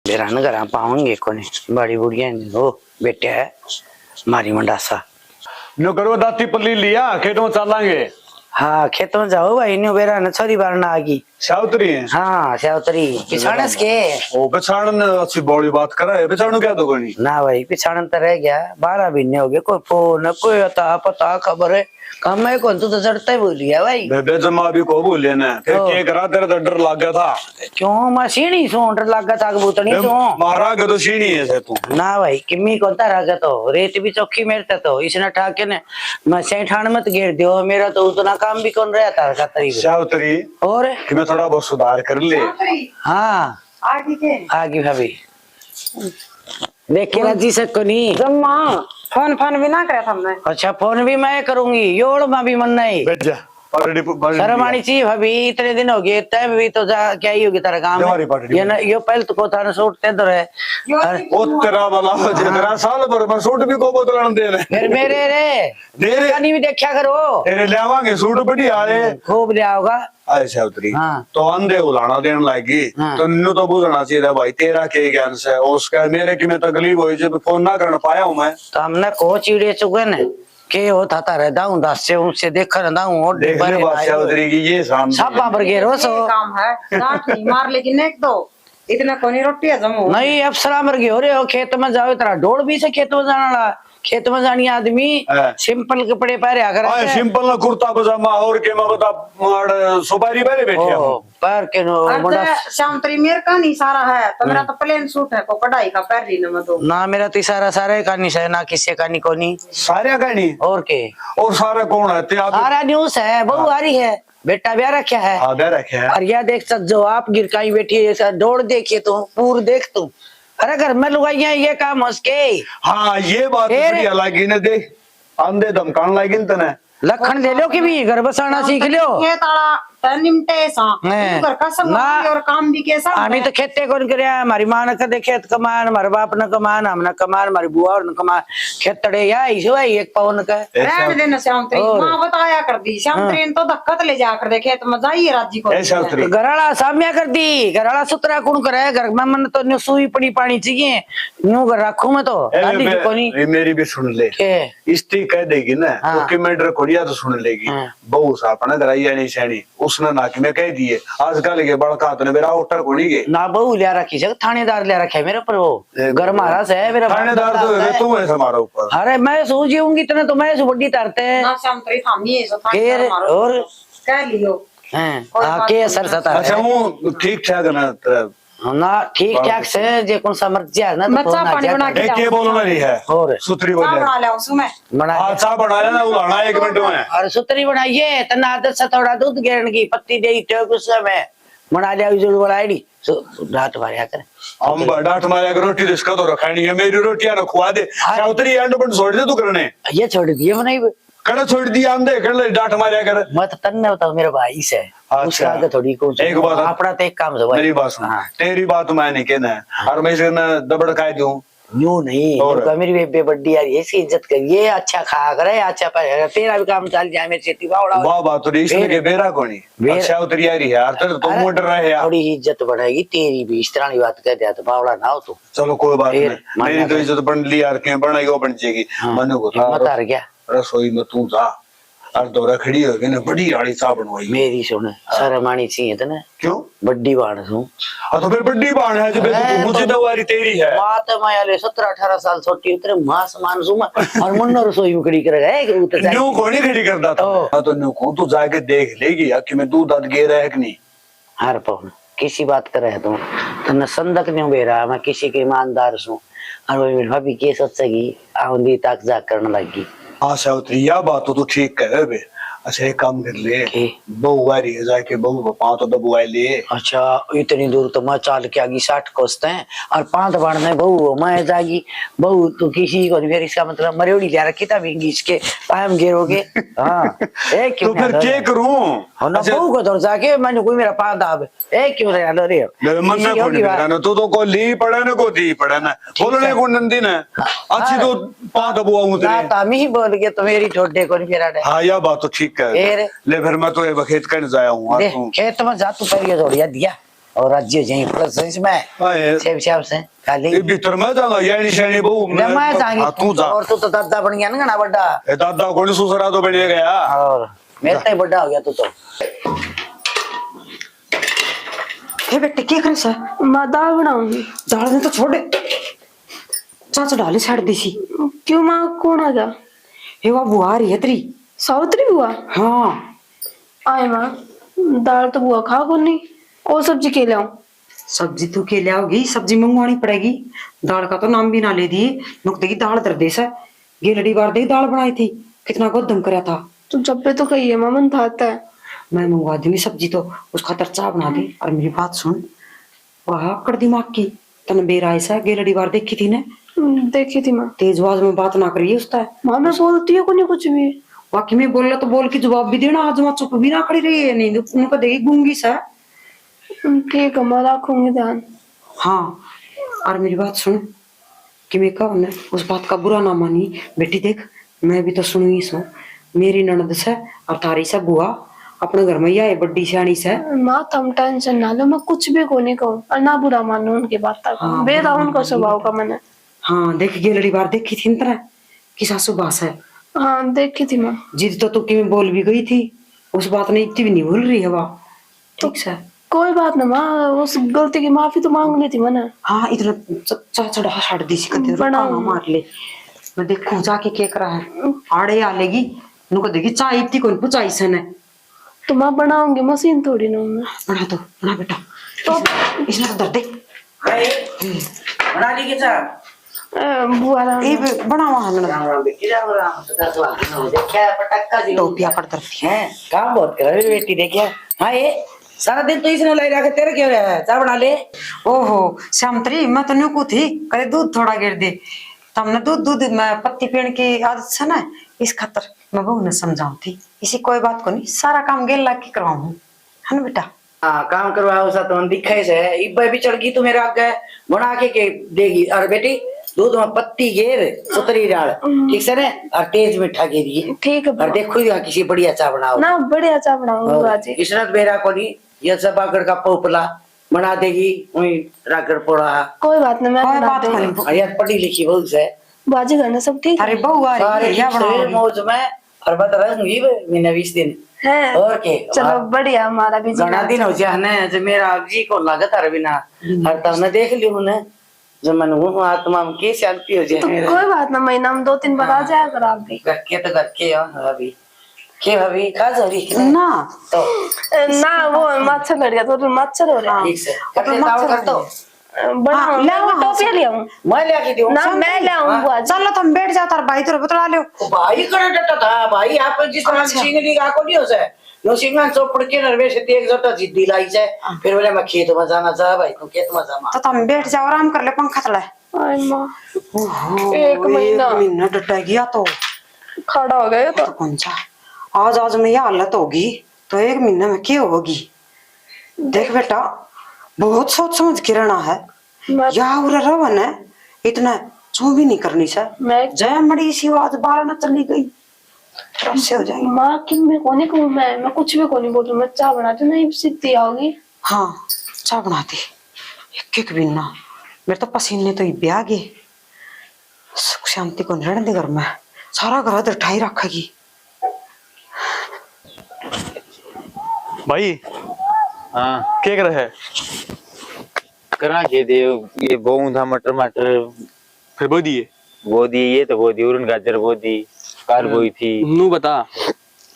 मेरा न घर पाऊंगे कोने बड़ी बुढ़िया हो बेटे है मारी मंडासा नो करो दाती पल्ली लिया खेतों चलांगे। हाँ खेतों में जाओ भाई न्यू बेरा न छोरी बार ना आगी सावतरी है। हाँ सावतरी पिछाड़स के ओ पिछाड़न अच्छी बड़ी बात करा है पिछाड़न क्या तो कोनी ना भाई पिछाड़न तो रह गया 12 महीने हो गए कोई फोन कोई अता पता खबर है काम है कौन तू तो चढ़ता ही भूल गया भाई बेबे जमा भी को भूल लेना फिर के करा तेरा तो डर लग गया था क्यों मैं सीढ़ी सो डर लगा था भूतनी तो मारा के तो सीढ़ी है से तू ना भाई किम्मी कौन तारा का तो रेत भी चौकी मेरता तो इसने ठाके ने मैं सही ठाण मत घेर दियो मेरा तो उतना काम भी कौन रहा तारा का तरीके सावतरी और कि मैं थोड़ा बहुत सुधार कर ले। हाँ आगे भाभी देख के राजी से को नहीं जम्मा फोन फोन भी ना करे हमने। अच्छा फोन भी मैं करूंगी योड़ में भी मन नहीं बैठ जा शर्मानी चाहिए भाभी इतने दिन हो गए तय भी तो जा क्या ही होगी तेरा काम ये ना यो पहले तो को थाने सूट ते दो है ओ तेरा वाला तेरा साल भर में सूट भी को बदलण दे रहे फिर मेरे रे दे रे कहानी भी देखा करो तेरे लेवांगे सूट बढ़िया है खूब लिया होगा आए सावतरी हाँ। तो अंधे उलाना देने लगी हाँ। तो इन्हों तो बुझना चाहिए भाई तेरा के ज्ञान से उसका मेरे की में तकलीफ हुई जब फोन ना कर पाया हूँ मैं तो हमने को चिड़े चुके ने के होता था रहता हूँ 10 से उनसे देखा रहता हूँ और देख ले बात सावतरी की ये सामने सब बाबर के रो सो काम है डांट नहीं मार लेकिन एक दो इतना कोनी रोटी है जमो नहीं अफसरा मर गए हो रे हो खेत में जाओ तेरा डोड़ भी से खेत में जाना खेत में जानी आदमी सिंपल कपड़े पहरे अगर सिंपल ना कुर्ता पजामा और के मैं बता मार सुपारी पहले बैठे हूं पर के नो बड़ा शामतरी मेरे का नहीं सारा है तो मेरा तो प्लेन सूट है को कढ़ाई का पहन रही ना मैं तो ना मेरा तो सारा सारे का नहीं है ना किसी का नहीं कोनी सारे का नहीं और के और सारा कौन है सारा न्यूज है बहु आ रही है बेटा ब्याह रखा है हाँ ब्याह रखे है और यह देख सक जो आप गिरकाई बैठी है ऐसा दौड़ देखिए तो पूर देख तू अरे घर में लुगाइया ये काम उसके हाँ ये बात बढ़िया लगी ने देख अंधे धमकान लगी न तने लखन ले लो कि भी घर बसाना सीख लो ये ताला निमटे सा घर का सब और काम भी कैसा हमें तो खेते कौन करे हमारी माँ ने कदे खेत कमान हमारे बाप ने कमान हमने कमान हमारी बुआ और कमान खेतड़े या इसे भाई एक पवन का रहने देना श्यामत्री माँ बताया कर दी श्यामत्री ने तो धक्कत ले जा कर दे खेत में जाइए राजी को घराला साम्या कर दी घराला सुतरा कौन करे घर में मन तो सुई पड़ी पानी चाहिए न्यू घर रखू मैं तो मेरी भी सुन ले इस्ती कह देगी ना तो मैं कोड़िया तो सुन लेगी बहु सा अपना कराइया नहीं सैनी उसने ना कि मैं कह दिए आजकल के बड़का तो मेरा उठर कोनी के ना बहु लिया रखी जग थानेदार लिया रखे मेरे पर वो घर मारा से है मेरा थानेदार तो तू है हमारा ऊपर अरे मैं सोच जाऊंगी इतना तो मैं बड्डी तरते हैं ना शामत्री थामी है सो थानेदार मारो और कह लियो हैं के असर सता अच्छा वो ठीक ठाक ना ठीक ठाक से जे कौन सा मर्जी है ना तो बच्चा पानी बना के के बोलना नहीं है और सुतरी बोले बना ले उसमें हां चा बना लेना उलाना 1 मिनट में और सुतरी बनाइए तना आदत से थोड़ा दूध गेरन की पत्ती दे टे कुछ में बना लिया जरूर बनाईडी डांट मारया कर हम डांट मारया कर रोटी इसका तो रखानी है मेरी रोटियां न खुआ दे सावतरी एंड बन छोड़ दे तू करने ये छोड़ दिए बनाई कड़ा छोड़ दिया अंधे कर ले डांट मारया कर मत तन्ने बताओ मेरे भाई से उसका आगे थोड़ी को एक बात अपना तो एक काम है मेरी बात सुन तेरी बात मैं नहीं कहना है और मैं इसे दबड़ काय दूं यूं नहीं तो मेरी बेबे बड्डी यार इसकी इज्जत कर ये अच्छा खा करे अच्छा पर तेरा भी काम चल जाए मेरी खेती बावड़ा वाह बात तो इसने के बेरा कोनी अच्छा उतरी आ रही है यार तेरे तो मोटर रहे यार थोड़ी इज्जत बढ़ेगी तेरी भी इस तरह की बात कह दिया तो बावड़ा ना हो तू चलो कोई बात नहीं मेरी तो इज्जत बन ली यार के बनाई वो बन जाएगी मन को मत हार गया रसोई में तू जा और दौरा खड़ी हो गई ना बड़ी आड़ी सा बनवाई मेरी सुन शर्मानी चाहिए तो ना क्यों बड्डी बाण हूँ तो फिर बड्डी बाण है जब मुझे दवारी तेरी है बात मैं यार 17-18 साल छोटी उतरे मां समान सुमा और मुन्नो रसोई में खड़ी कर गए कि उतर न्यू कोनी खड़ी करता था तो न्यू को तू जाके देख लेगी कि मैं दूध दद गे रहा है कि नहीं हर पवन किसी बात कर रहे तुम तो न संदक नहीं बेरा मैं किसी के ईमानदार हूँ और मेरी भाभी के सोचेगी आउंदी तक जा करने लगी हाँ सावत्री यह बात तो तू ठीक कह रहे बे अच्छा एक काम कर ले बहू आ रही है जाके बहू को 5 तो दबुआ ले अच्छा इतनी दूर तो मैं चाल के आगी 60 कोसते हैं और 5 बाढ़ने बहू मैं जागी बहू तो किसी को फिर इसका मतलब मरेड़ी लिया रखी था घींच के पायम गिरोगे हाँ एक क्यों तो फिर क्या करूं ना बहू को दौड़ जाके मैंने कोई मेरा पाद दाब एक क्यों रे लो रे मन में कोई ना तू तो को ली पड़ा ना को दी पड़ा ना बोलने को नंदी ना अच्छी तो 5 दबुआ उतरे ना तामी ही बोल के तो मेरी ठोडे को फिर हां यह बात तो ठीक है ले फिर मैं तो ये खेत करने जाया हूँ खेत में जा तू पहले जोड़िया दिया और राज्य यहीं प्लस इसमें आए सेब शाब से खाली ये भीतर में जागा यानी शैनी बहु मैं जाएंगे तू जा और तो दादा बन गया ना घना बड़ा ए दादा कोनी सुसरा तो बन गया और मेरा तो बड़ा हो गया तू तो हे बेटे क्या करे सर? मैं दाल बनाऊंगी। दाल ने तो छोड़ दे, चाचा डाली छाड़ दी सी। क्यों माँ, कौन आ गया? हे वो बुआ रही है तेरी। सावित्री बुआ? हाँ आए माँ, दाल तो बुआ खा को नहीं। और सब्जी के लाऊं? सब्जी तू के ले आओगी? सब्जी मंगवानी पड़ेगी। दाल का तो नाम भी ना ले दिए, नुकते की दाल दर दे सा। ये लड़ी बार दे दाल बनाई थी, कितना गोदम करया था। तो जब पे तो कही है माँ, मन था है। मैं मंगवा दूंगी सब्जी, तो उसका तरचा बना दे। और मेरी बात सुन, वाह कर दिमाग की तन बेरा ऐसा गेलड़ी बार देखी थी ने? देखी थी माँ। तेज आवाज में बात ना करिए उसका। माँ मैं बोलती है को नहीं कुछ भी। वाकई में बोल तो बोल के जवाब भी देना। आज वहां चुप भी ना खड़ी रही है, नहीं उनको देगी गूंगी सा। ठीक है माँ, रखूंगी ध्यान। हाँ और मेरी बात सुन कि मैं कब न उस बात का बुरा ना मानी बेटी। देख मैं भी तो सुनी सो, मेरी ननद से और तारी से बुआ अपने घर में आए बड्डी सियाणी से। माँ तुम टेंशन ना लो, मैं कुछ भी को नहीं कहूँ और ना बुरा मानू उनकी बात तक। हाँ, बेरा उनका स्वभाव का मन है। हाँ देख गेलड़ी बार देखी थी ना तरह कि सासू बास है। हाँ देखी थी माँ। जिद तो तुक्की में बोल भी गई थी, उस बात ने इतनी भी नहीं भूल रही है वाह। ठीक से कोई बात ना माँ, उस गलती की माफी तो मांग ली थी मैंने। हाँ इतना चढ़ा छाड़ दी सी कते बड़ा मार ले। मैं देखूं जाके क्या करा है। आड़े आ लेगी नुको देगी चाय इतनी कौन पुचाई सन है। तो माँ बनाऊंगी, मशीन थोड़ी ना मैं। बना दो बना बेटा, तो इसने तो दर्द दे। हाय बना ली के चा बुआ राम ए बना वहां ना राम राम बेटी राम राम सदा तो देखा पटक्का जी टोपिया कर दर्द है काम बहुत कर रही बेटी देखिए। हाँ ये सारा दिन तो इसने लाई रखा तेरे क्यों रहा है? चा बना ले। ओहो श्यामत्री मैं तो न्यू को थी करे दूध थोड़ा गिर दे तमने दूध दूध मैं पत्ती पीने की आदत से ना, इस खातर मैं बहू ने समझाऊं थी। इसी कोई बात को नहीं, सारा काम गेल ला के करवाऊं है ना बेटा। हाँ काम करवाओ सा तो दिखे से इब्बे भी चढ़ गई तू मेरे आगे बना के देगी। और बेटी दूध में पत्ती घेर सुतरी डाल ठीक से ना, और तेज मीठा घेरिए। ठीक है और देखो यहाँ किसी बढ़िया चा बनाओ ना, बढ़िया चा बनाऊंगी बुआ जी। इसरत बेरा को नहीं ये सब आकर का पोपला बना देगी वही रागर पोड़ा। कोई बात नहीं, मैं कोई बना बात दूंगी। नहीं। और यार पढ़ी लिखी बहुत है बुआ जी घर में सब ठीक अरे है? बहू आ सारे रही है या ठीक से बनाऊंगी। मौज में और बता रहूंगी महीना 20 दिन है और के। चलो बढ़िया, हमारा भी घना दिन हो जाए ना जो मेरा जी को लागत हर बिना हर तब मैं देख लियो ने जो मन हूँ आत्मा में की शांति हो जाए तो मेरा। कोई बात ना, महीना में 2-3 बार आ जाया कर आप भी। करके तो करके अभी के भाभी खा जरी ना तो ना वो मच्छर लड़ गया, तो मच्छर हो रहा ठीक से कर ले ताव कर दो बड़ा हाँ, मैं वो टोपिया ले आऊं मैं ले आके दूं ना, मैं ले आऊं बुआ जी। चलो तुम बैठ जाओ, तार भाई तो बतला लो। भाई कड़ा डटा था भाई आप जिस तरह सिंगली का को नहीं हो से यो सिंगन सो पड़ के नरवे से देख जटा जिद्दी लाई से फिर बोले मैं खेत में जाना चाह भाई को खेत में जाना तो तुम बैठ जाओ, आराम कर ले, पंखा चला। आय माँ ओहो, एक महीना डटा गया तो खड़ा हो गया तो कौन सा आज आज में यह हालत होगी तो 1 महीने में क्या होगी। देख बेटा बहुत सोच समझ के रहना है। मैं या रवन है इतना चू भी नहीं करनी सर। मैं जय मड़ी सी आवाज बाहर न चली गई ऐसे हो जाएगी। माँ कि मैं कोने कहूँ, मैं कुछ भी को नहीं बोलूँ। मैं चाय बनाती हूँ, नहीं सीखती आओगी। हाँ चाय बना दे एक एक बिना, मेरे तो पसीने तो ये आ गए। सुख शांति को रहने दे घर में, सारा घर इधर ठाई रखेगी। भाई हाँ क्या कर रहा है? करा के दे ये बोऊं था मटर मटर फिर बो दिए बो दी ये तो बो दी उरन गाजर बो दी कार बोई थी। नू बता,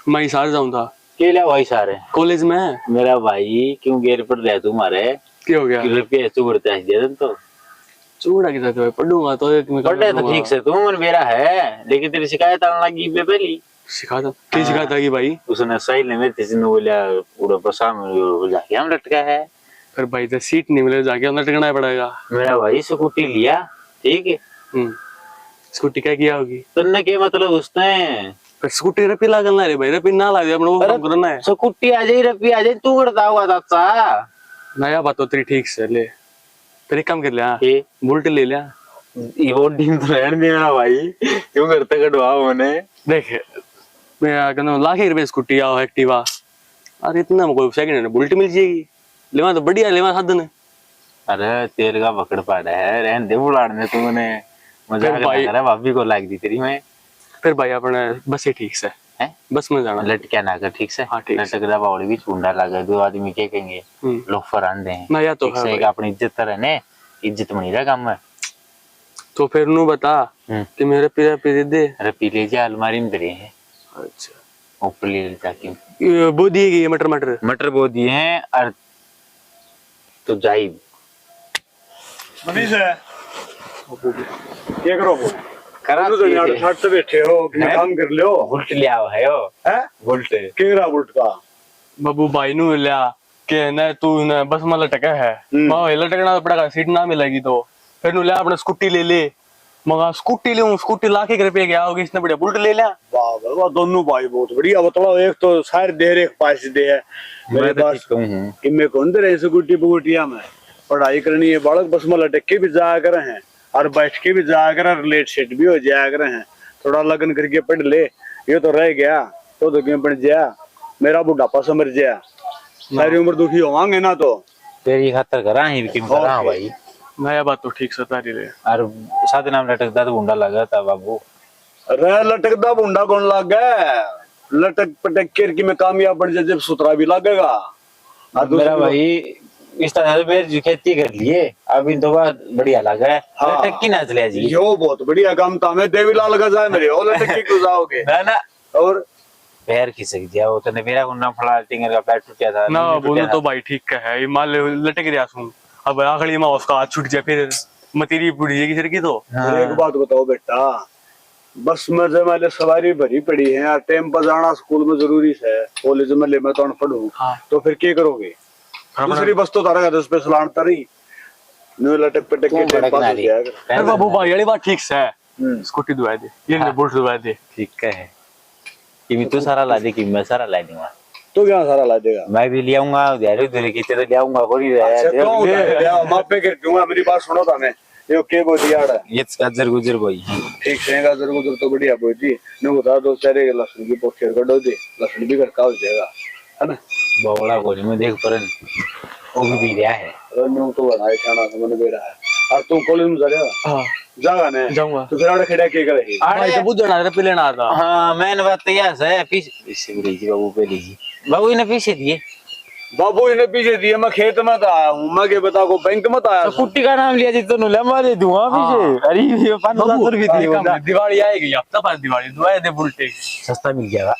मैं सार जाऊं था केला भाई सारे कॉलेज में। मेरा भाई क्यों गेर पर ले तुम्हारे क्या हो गया? रुपये चुगड़ते दे दे तो चूड़ा के साथ पढ़ूंगा तो एक में पढ़े तो ठीक से तू मन मेरा है, लेकिन तेरी शिकायत आने लगी बे पहली सिखा था क्या सिखा था कि भाई उसने सही ने मेरे से बोला पूरा पसाम जाके हम लटका है। फिर भाई तो सीट नहीं मिले, जाके अंदर टिकना पड़ेगा। मेरा भाई स्कूटी लिया ठीक है, स्कूटी क्या किया होगी? तुमने क्या मतलब उसने फिर स्कूटी रपी ला करना रे भाई, रपी ना ला दे अपने वो काम करना है। स्कूटी आ जाए रपी आ जाए तू करता हुआ था नया बात हो तेरी ठीक से ले, फिर एक काम कर लिया ये बुलेट ले लिया। वो टीम तो रहने दे मेरा भाई, क्यों करते कटवा मैंने देख मैं कहना ₹1,00,000 स्कूटी आओ एक्टिवा, अरे इतना कोई सेकंड हैंड बुलेट मिल जाएगी। लेवा तो बढ़िया लेवा साधन। अरे तेल का पकड़ पड़ा है, रहन दे बुलाने तुमने मजाक ना भाई- करे, भाभी को लाग दी तेरी मैं। फिर भाई अपने बस ही ठीक से हैं? बस में जाना। लटका ना कर ठीक से। हाँ, ठीक से। लटक दा बावड़ी भी चुंडा लगा, दो आदमी क्या कहेंगे, लोग फरान दे ना या तो ठीक है से। भाई। एक अपनी इज्जत रहने, इज्जत बनी रहा काम में। तो फिर नू बता कि मेरे पीरा पीरे दे। अरे पी ले जा, अलमारी में धरे हैं, अच्छा ऊपर ले जाके। वो दिए गई मटर मटर। मटर बो दिए हैं और तो जाई मनीष है क्या करो वो करा तो यार छाट से बैठे हो कि हैं? काम कर लो उल्ट लिया हुआ है वो है उल्टे। केरा बुल्ट का बाबू भाई नू लिया के न तू न बस में लटका है। मां लटकना पड़ेगा, सीट ना मिलेगी तो फिर नू लिया अपने स्कूटी ले ले। मगा स्कूटी ले, स्कूटी लाके घर पे गया होगी, इसने बढ़िया बुलेट ले लिया। वाह वाह दोनों भाई बहुत बढ़िया बताओ। एक तो सारे दे रहे, एक पास दे है मेरे मैं तो पास। ठीक हूं। कि मैं कौन दे रहे स्कूटी बुगुटिया में पढ़ाई करनी है, बालक बस में लटक के भी जाया करे हैं और बैठ के भी जाया करे, लेट सेट भी हो जाया करे हैं। थोड़ा लगन करके पढ़ ले, ये तो रह गया तो क्यों पढ़ जाया, मेरा बुढ़ापा समझ जाया, सारी उम्र दुखी होवांगे ना तो। तेरी खातर करा ही क्यों करा भाई। नया बात तो ठीक से तारी ले। और साथ नाम लटकदा तो गुंडा लगा था बाबू। अरे लटकदा बुंडा कौन लाग गया, लटक पटक कर की में कामयाब बढ़ जाए जब सुतरा भी लगेगा। और मेरा भाई इस तरह से मेरी खेती कर लिए, अभी तो बात बढ़िया लगा है। हाँ। लटक की ना चले जी यो बहुत बढ़िया काम था। मैं देवीलाल का जाए मेरे और लटक के क्यों जाओगे ना ना और पैर खिसक दिया वो तने, मेरा गुंडा फड़ा टिंगर का पैर टूट गया था ना नींद बोलो टूटा तो था। भाई ठीक का है, मान ले लटक रहा सुन, अब आखिरी में उसका हाथ छूट जाए फिर मतीरी बुढ़ी जाएगी सिर की तो। और एक बात बताओ बेटा, बस में जब मैंने सवारी भरी पड़ी है और टाइम पर जाना स्कूल में जरूरी है, कॉलेज में ले मैं तो पढ़ू हाँ। तो फिर क्या करोगे। दूसरी बस तो तारा का पे सलान तरी न्यू लटक पटक के टाइम पास हो जाएगा। अरे बाबू भाई वाली बात ठीक से है, स्कूटी दुआ दे, ये ने बुलेट दुआ दे। ठीक है कि तू सारा ला दे कि मैं सारा ला दूंगा। तो क्या सारा ला देगा। मैं भी ले आऊंगा, धैर्य धैर्य की तरह ले आऊंगा। कोई अच्छा तो ले मापे कर दूंगा, मेरी बात सुनो था मैं ये के बोल दिया ये गजर गुजर कोई ठीक से गाजर गुजर तो बढ़िया बोल दी न बता दो चारे लहसुन की पोखेर कटो दे, लहसुन भी करका हो जाएगा है ना। बड़ा गोली में देख परन वो भी दिया है। रन्नू तो बनाए खाना समझ में रहा है। और तू कॉलेज में जाएगा हां जागा ने जाऊंगा। तो फिर आड़े खड़ा के करेगी। भाई तो बुद्धना रे पिलेना आता। हाँ मैंने बात तैयार है पीछे भी लीजिए बाबू पे लीजिए बाबू इन्हें पीछे दिए। बाबू इन्हें पीछे दिए, मैं खेत में तो आया हूँ, मैं के बता को बैंक में तो आया था। कुट्टी का नाम लिया जी तो नुले मारे दूंगा पीछे। अरे ये 5,000 रुपए दिए दिवाली आएगी हफ्ता बाद दिवाली दुआ दे बुलटे सस्ता मिल जाएगा।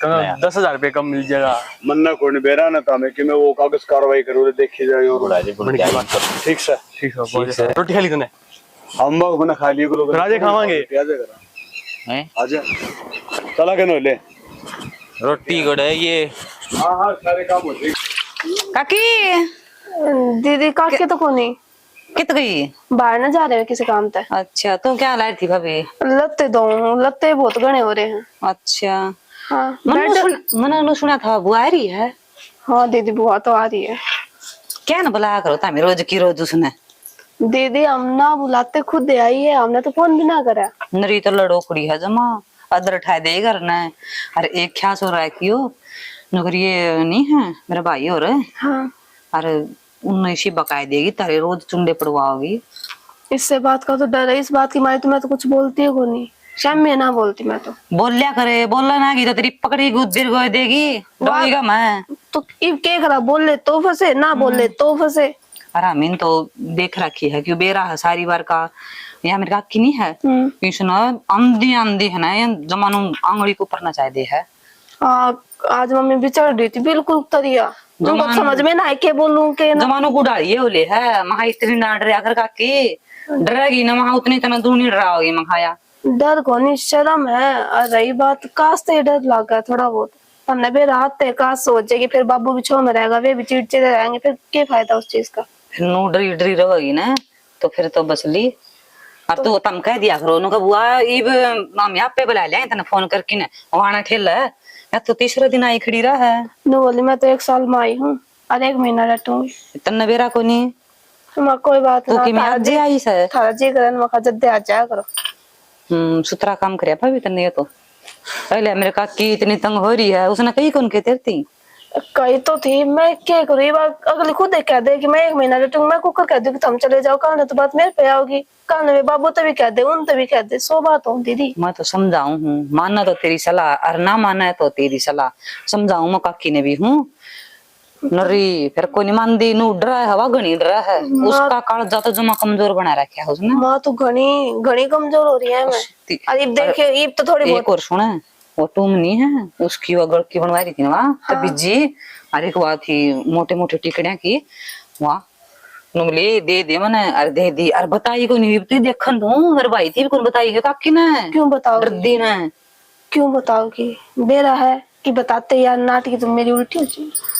कम 10,000 रुपए कम मिल जाएगा। मन्ना कोई बेरा ना था मैं कि मैं वो कागज कार्रवाई करूँ देखी जाए और बुढ़ा जी बुढ़ा जी ठीक से ठीक है बहुत अच्छा। रोटी खा ली तूने? हम लोग मैंने खा लिए को राजे खावांगे। हैं आजा चला के नो ले रोटी गड़े ये। हाँ हाँ सारे काम हो जाएंगे। काकी दीदी काकी तो कोनी कित गई? बाहर ना जा रहे हैं किसी काम पे। अच्छा तो क्या लाई थी भाभी? लत्ते दो लत्ते बहुत घने हो रहे हैं। अच्छा हाँ मैंने सुना था बुआ आ रही है। हाँ दीदी बुआ तो आ रही है। क्या ना बुलाया करो तामी रोज की रोज उसने। दीदी हम ना बुलाते खुद दे आई है, हमने तो फोन भी ना करा। नरी तो लड़ोकड़ी है जमा अदर उठाए दे करना है। अरे एक ख्यास हो रहा है क्यों नौकरी ये नहीं है मेरा भाई हो रहा है। हाँ अरे उन इसी बकाए देगी तारे रोज चुंडे पड़वाओगी। इससे बात का तो डर है, इस बात की मारी तो मैं तो कुछ बोलती है को नहीं, शाम में ना बोलती मैं तो। बोलिया करे बोलना ना की तो तेरी पकड़ी गुद्दीर गोई देगी डोएगा मैं तो क्या करा, बोल ले तो फंसे ना बोल ले तो फंसे। अरे अमीन तो देख रखी है क्यों बेरा है सारी बार का यहाँ मेरे काकी नहीं है इसने आंधी आंधी है ना ये जमानू आंगली को ऊपर ना चाहिए है। आज मम्मी बिचड़ रही थी बिल्कुल तरिया, उनको समझ में ना आए के बोलूं के ना। जमानो को डालिए बोले है महा इतनी डांट रहा कर काकी डरेगी ना वहां उतनी तना दूनी डराओगी मखाया। डर को नहीं शर्म है। और रही बात काश से डर लगा थोड़ा बहुत, हमने भी रात ते काश सोचेगी फिर बाबू भी छो में रहेगा वे भी चिड़चिड़े रहेंगे फिर क्या फायदा उस चीज का। फिर नू डरी डरी रहोगी ना तो फिर तो बस ली। अब तो तम कह दिया करो नु बुआ इब हम यहाँ पे बुला लिया तने फोन करके ना वहां ठेल है या तो तीसरा दिन आई खड़ी रहा है। नु बोली मैं तो 1 साल में आई हूँ और 1 महीना रहूंगी। इतना बेरा को नहीं तुम कोई बात तो ना कि मैं आज जी आई से थारा जी करन मखा जद्दे आ जाया करो। सुतरा काम करे भाभी तने ये तो पहले मेरे काकी इतनी तंग हो रही है उसने कहीं कौन के तेरती कही तो थी, मैं क्या करूँ ये बात, अगली खुद कह दे कि मैं 1 महीना लेटूंगी, मैं कुकर कह दूँ कि तुम चले जाओ, कल तो बात मेरे पे आओगी, कल मेरे बाबू तभी कह दे, उन तभी कह दे, 100 बात हो दीदी। मैं तो समझाऊं हूँ, मानना तो तेरी सलाह और ना मानना है तो तेरी सलाह। समझाऊं मैं काकी ने भी हूँ नरी, फिर कोई नहीं मानदी नू, डरा है हवा घनी डरा है, उसका कालजा तो जमा कमजोर बना रखा है उसने। माँ तो घनी घनी कमजोर हो रही है मैं। अरे इब देखिए, इब तो थोड़ी एक बहुत। और सुने, वो तुम नहीं है उसकी वो गड़की बनवा रही थी ना वहाँ तभी जी, अरे एक बात थी मोटे मोटे टिकड़िया की वहाँ नुमली दे दे मैंने, अरे दे दी, अरे बताई को नहीं थी, देखन दूं मेरे भाई थी कौन बताई है काकी ने, क्यों बताओ, डरदी ने, क्यों बताओ कि बेरा है कि बताते यार, नाटकी तुम मेरी उल्टी हो जाए।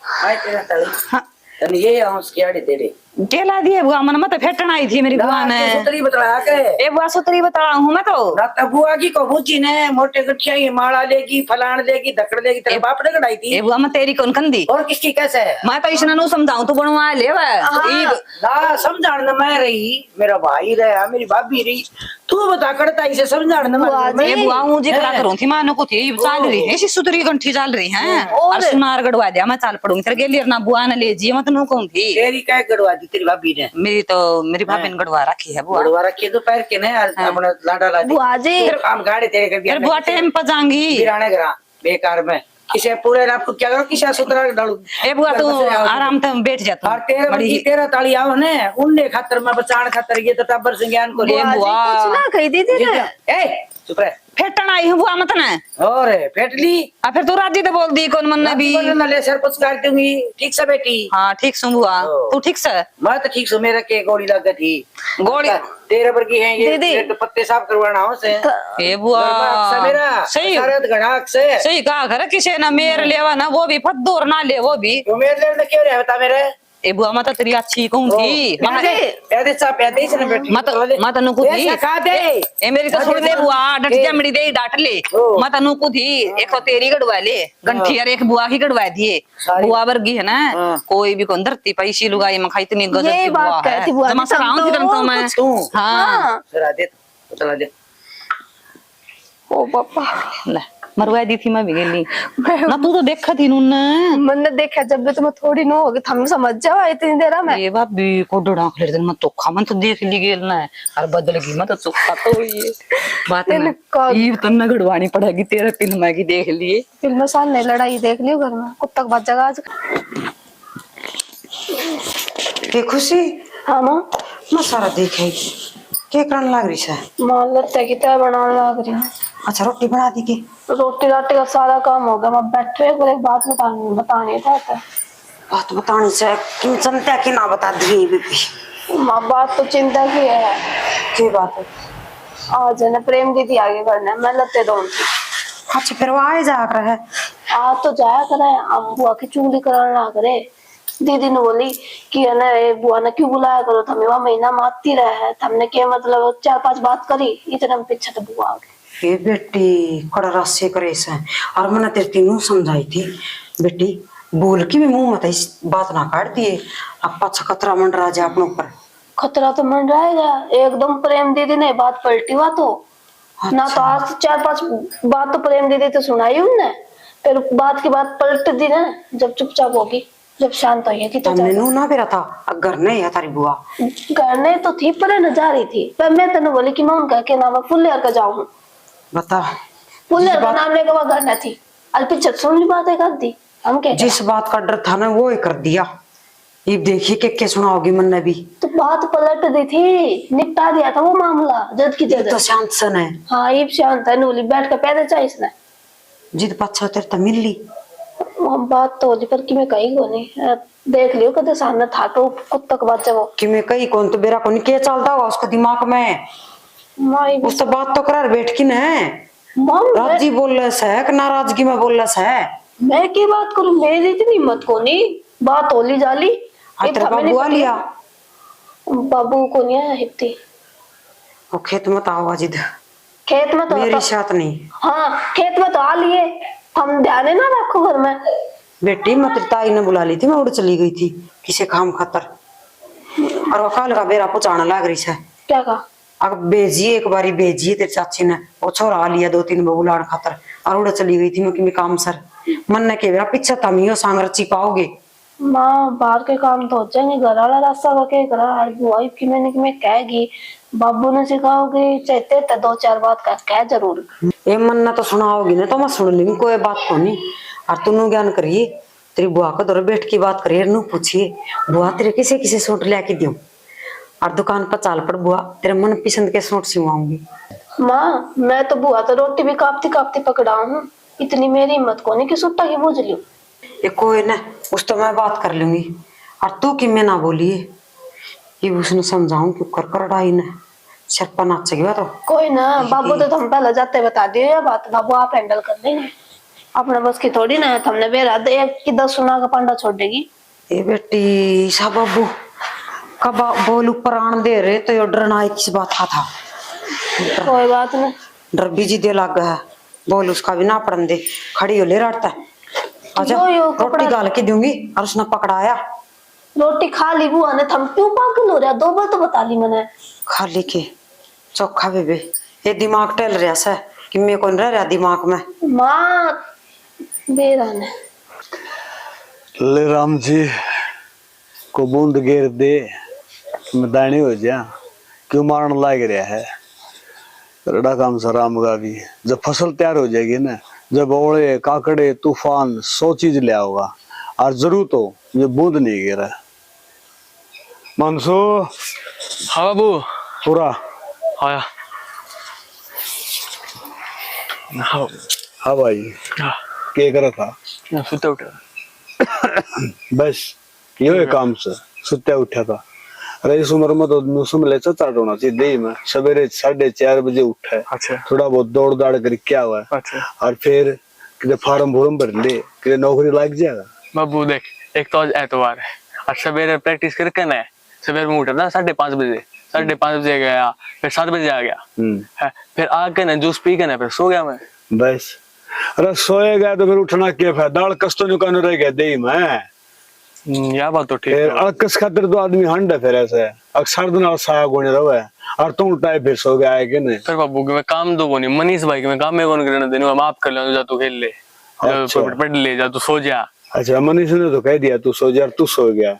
हाय तेरा तली तनी ये आउंस की आड़ी तेरे केला दिए बुआ मन मत फेटन आई थी मेरी बुआ ने, सुतरी बतलाया के ए बुआ सुतरी बता हूँ मैं तो, ना बुआ की कबूची ने मोटे गठिया की माला लेगी, फलाण लेगी, धकड़ लेगी, तेरे बाप ने कढ़ाई थी। ए बुआ मैं तेरी कौन कंदी, और किसकी कैसे है? मैं तो इसने नु समझाऊं तो बनवा ले ना समझाने मैं रही, मेरा भाई रहा, मेरी भाभी रही, तू बता करता इसे समझाने मैं। ए बुआ मुझे करा करूं थी मानो को थी चाल रही है, इसी सुतरी गंठी चाल रही है और सुनार गड़वा दिया, मैं चाल पड़ूंगी तेरे गेलियर ना बुआ ने ले जी, मैं तो नु कहूं थी तेरी क्या गड़वा दी तेरी भाभी ने? मेरी भाभी ने गड़वा रखी है बुआ, गड़वा रखी तो पैर के ने अपना लाडा ला दी बुआ जी काम गाड़े तेरे कर दिया। फिर बुआ टाइम पर जाऊंगी बिराने करा बेकार में किसे पूरे आपको क्या करो, किसे सुतरा डालू। ए बुआ तू आराम से बैठ जा तू, और तेरा ताली आओ ने उनने खातर मैं बचान खातर ये तो टब्बर से ज्ञान को ए बुआ कुछ ना कही दीदी ने। ए चुप रह फेटन आई हूँ बुआ मत ना, और फेटली आ फिर तू राजी तो बोल दी कौन मन ने भी, ना ले सर पुचकार दूंगी ठीक से बेटी। हाँ ठीक सुन बुआ, तू ठीक से, मैं तो ठीक सु, मेरे के गोली लग गई थी गोली तेरे पर की है ये दीदी। तो पत्ते साफ करवाना हो से ए बुआ मेरा सही शरद घड़ाक से सही कहा घर किसी ना मेर लेवा ना वो भी फद्दूर ना ले वो भी, तो मेरे लिए क्यों रहे बता मेरे ए बुआ मैं तो तेरी अच्छी कहूं थी, पैदे सा पैदे ही से बेटी मत नुकु थी खा दे ए मेरी तो सुन दे बुआ, डट जमड़ी दे डांट ले, मत नुकु थी, एक तो तेरी गड़वा ले गंठी और एक बुआ की गड़वा दिए, बुआ वर्गी है ना कोई भी कौन धरती पैसी लुगाई मैं खाई इतनी गजब ये की बुआ बात कहती बुआ है, जी, जमा सराउं थी तुम तो मैं तू हाँ जरा दे बतला दे ओ पापा ले मरवा दी थी मैं भी गेली ना, तू तो देखा थी नून मैंने देखा जब भी तुम्हें थोड़ी नो होगी थम समझ जाओ इतनी देर में। ये भाभी को डोड़ा ले मैं तो खा मैं तो देख ली गेल ना और बदल गई मैं तो चुपका तो ये बात है ना, ये तन्ना गड़वानी पड़ेगी तेरे फिल्म की देख लिए, फिल्म सामने लड़ाई देख लियो घर में कुत्ता का बच्चा आज। के खुशी हाँ माँ मैं सारा देखे के करन लाग रही है, माँ लगता की तय बनाने लग रही हूँ। अच्छा रोटी बना दी के? रोटी राटी का सारा काम हो गया, मैं बैठे एक बात बतानी था बात बतानी से किन चिंता की ना बता दी बीबी। माँ बात तो चिंता की है, की बात है? आज है ना प्रेम दीदी आगे करना मैं लते दो। अच्छा फिर वो आए जा कर है आ तो जाया करे, अब बुआ की चुगली कराने ना करे। दीदी ने बोली कि है ना ये बुआ ने क्यों बुलाया करो, थमे वह महीना मारती रहे है, हमने क्या मतलब 4-5 बात करी इतने में पीछे तो बुआ आ गई। ये बेटी कड़ा रास्ते करे से और मैंने तेरे तीनों समझाई थी बेटी बोल के भी मुंह मत इस बात ना काट दिए, अब पाछा खतरा मंड रहा जा अपनों पर। खतरा तो मन रहेगा एकदम, प्रेम दीदी ने बात पलटी हुआ तो ना, तो आज 4-5 बात तो प्रेम दीदी तो सुनाई उनने, फिर बात की बात पलट दी ना जब चुपचाप होगी, जब शांत हुई थी तुमने नू ना बेरा था अगर नहीं है तारी बुआ करने तो थी पर न जा रही थी, पर मैं तेने बोली कि मैं उनका के नाम फुल्लेर का जाऊं, बता फुल्लेर का नाम लेकर वह घर न थी, अल्पी चट सुन ली बातें कर दी हम क्या जिस बात का डर था ना वो ही कर दिया, ये देखिए के सुनाओगी मन ने भी तो बात पलट दी थी, निपटा दिया था वो मामला जद की जद। तो शांत सन है। हाँ ये शांत है, नूली बैठ कर पैदल चाहिए इसने जिद पाछा तेरे तो मिल ली हम बात तो होली पर कि मैं कहीं को नहीं देख लियो कदे सामने था तो कुत्ता का बच्चा वो कि मैं कहीं कौन तो बेरा कौन क्या चलता होगा उसको दिमाग में, माई उस तो बात तो करार बैठ की न मम राजी बोल रहा है कि नाराजगी में बोल रहा है। मैं की बात करूं, मेरी इतनी हिम्मत को नहीं बात होली जाली बाबू आ लिया बाबू को नहीं है हिप्ती वो खेत में आओ जिद खेत में तो मेरी साथ नहीं। हाँ खेत में तो आ लिए, हम ध्यान ना रखो घर में। बेटी मैं तेरी ताई ने बुला ली थी, मैं उड़ चली गई थी किसी काम खातर और वो काल का बेरा पुचाना लाग रही है। क्या कहा? अब भेजी एक बारी भेजी तेरे चाची ने वो छोरा आ लिया 2-3 बहू लाड़ खातर और उड़ चली गई थी मैं काम सर मन ने कह पीछे तमियो सांग रची पाओगे माँ बाहर के काम तो हो जाएंगे, घर वाला रास्ता का क्या करा, बुआई की मैंने कहेगी, बाबू ने सिखाओगे चाहते तो 2-4 बात का कह जरूर। ये मन ना तो सुनाओगी ना तो मैं सुन लूंगी कोई बात को नहीं। और तू ज्ञान करिए तेरी बुआ को दौरे बैठ की बात करिए नू पूछिए बुआ तेरे किसे किसे सूट लिया के दूं और दुकान पर चाल पर बुआ तेरे मन पसंद के सूट सिलवाऊंगी। माँ मैं तो बुआ तो रोटी भी कापती कापती पकड़ा हूँ, इतनी मेरी हिम्मत को नहीं कि सुट्टा की बूझ लूं। ये कोई ना उस तो मैं बात कर लूंगी और तू कि मैं ना बोलिए ये उसने समझाऊं क्यों कर कर डाई ने सिर नाच गया तो कोई ना बाबू तो तुम पहले जाते बता दियो ये बात, बाबू आप हैंडल कर लेंगे, अपने बस की थोड़ी ना है, तुमने बेरा एक की 10 सुना का पंडा छोड़ देगी। ए बेटी सा बाबू कब बोल ऊपर आन दे रहे तो ये डरना किस बात का था। कोई बात नहीं डर बीजी दे लग है बोल उसका भी ना पड़न दे खड़ी हो ले रटता अच्छा यो रोटी गाल के दूंगी और उसने पकड़ाया रोटी खा ली बुआ ने, थम क्यों पागल हो रहा, 2 बार तो बता ली मैंने। खाली के चोखा बेबे ये दिमाग टल रहा है कि मैं कौन रह रहा दिमाग में माँ बेरा ने ले राम जी को बूंद घेर दे मैं दानी हो जा क्यों मारने लाग रहा है रड़ा काम सा राम का भी जब फसल तैयार हो जाएगी ना जब ओले काकड़े तूफान 100 चीज ले होगा और जरूर तो ये बूंद नहीं गिरा मनसू हाँ बाबू पूरा आया। हाँ हाँ भाई हाँ क्या करा था सुते उठा बस ये काम से सुत्या उठा था अरे इस उम्र में तो मौसम ले चाट होना चाहिए दे में सवेरे 4:30 बजे उठा है अच्छा थोड़ा बहुत दौड़ दाड़ कर क्या हुआ है अच्छा और फिर किधर फार्म भूरम भर ले किधर नौकरी लग जाएगा बाबू देख एक तो आज एतवार है और सवेरे प्रैक्टिस करके ना सवेरे में उठा था 5:30 बजे 5:30 बजे गया फिर 7 बजे आ गया है, फिर आके ना जूस पी के ना फिर सो गया मैं बस अरे सोएगा तो फिर उठना क्या फायदा दाल कस तो नुकान रह गया दे में यह बात तो ठीक फिर है अकस खातिर तो आदमी हंड है फिर ऐसे अक्सर दिन साग होने रहा है और तुम उठाए फिर सो गया है कि नहीं फिर बाबू के मैं काम तो नहीं मनीष भाई के मैं काम में कौन करने देने माफ कर ले जा तू खेल ले अच्छा। पढ़ ले जा तू सो जा। अच्छा मनीष ने तो कह दिया तू सो जा तू सो गया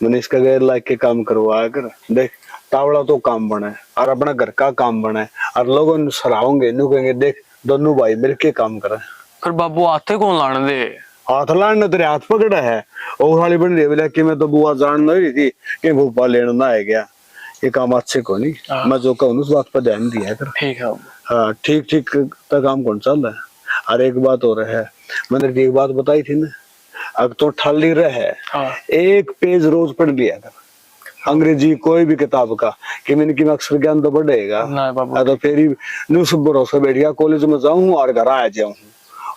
मनीष का गैर लायक के काम करवाया कर देख तावड़ा तो काम बना है और अपना घर का काम बना है और लोगों सराहोंगे नु कहेंगे देख दोनों भाई मिलके काम करे फिर बाबू हाथे कौन लाने दे हाथ लाने तेरे हाथ पकड़ा है और वाली बन रही है कि मैं तो बुआ जान नहीं थी कि भोपाल लेना ना है गया ये काम अच्छे को नहीं मैं जो कहूँ उस बात पर ध्यान दिया कर ठीक है हाँ ठीक ठीक का काम कौन चल रहा है और एक बात हो रहा है मैंने एक बात बताई थी ना अब तो ठाली रहे हाँ। एक पेज रोज पढ़ लिया कर अंग्रेजी कोई भी किताब का कि मैंने कि अक्षर ज्ञान तो बढ़ेगा ना बाबू तो फिर न्यू सब भरोसा बैठ गया कॉलेज में जाऊं और घर आ जाऊं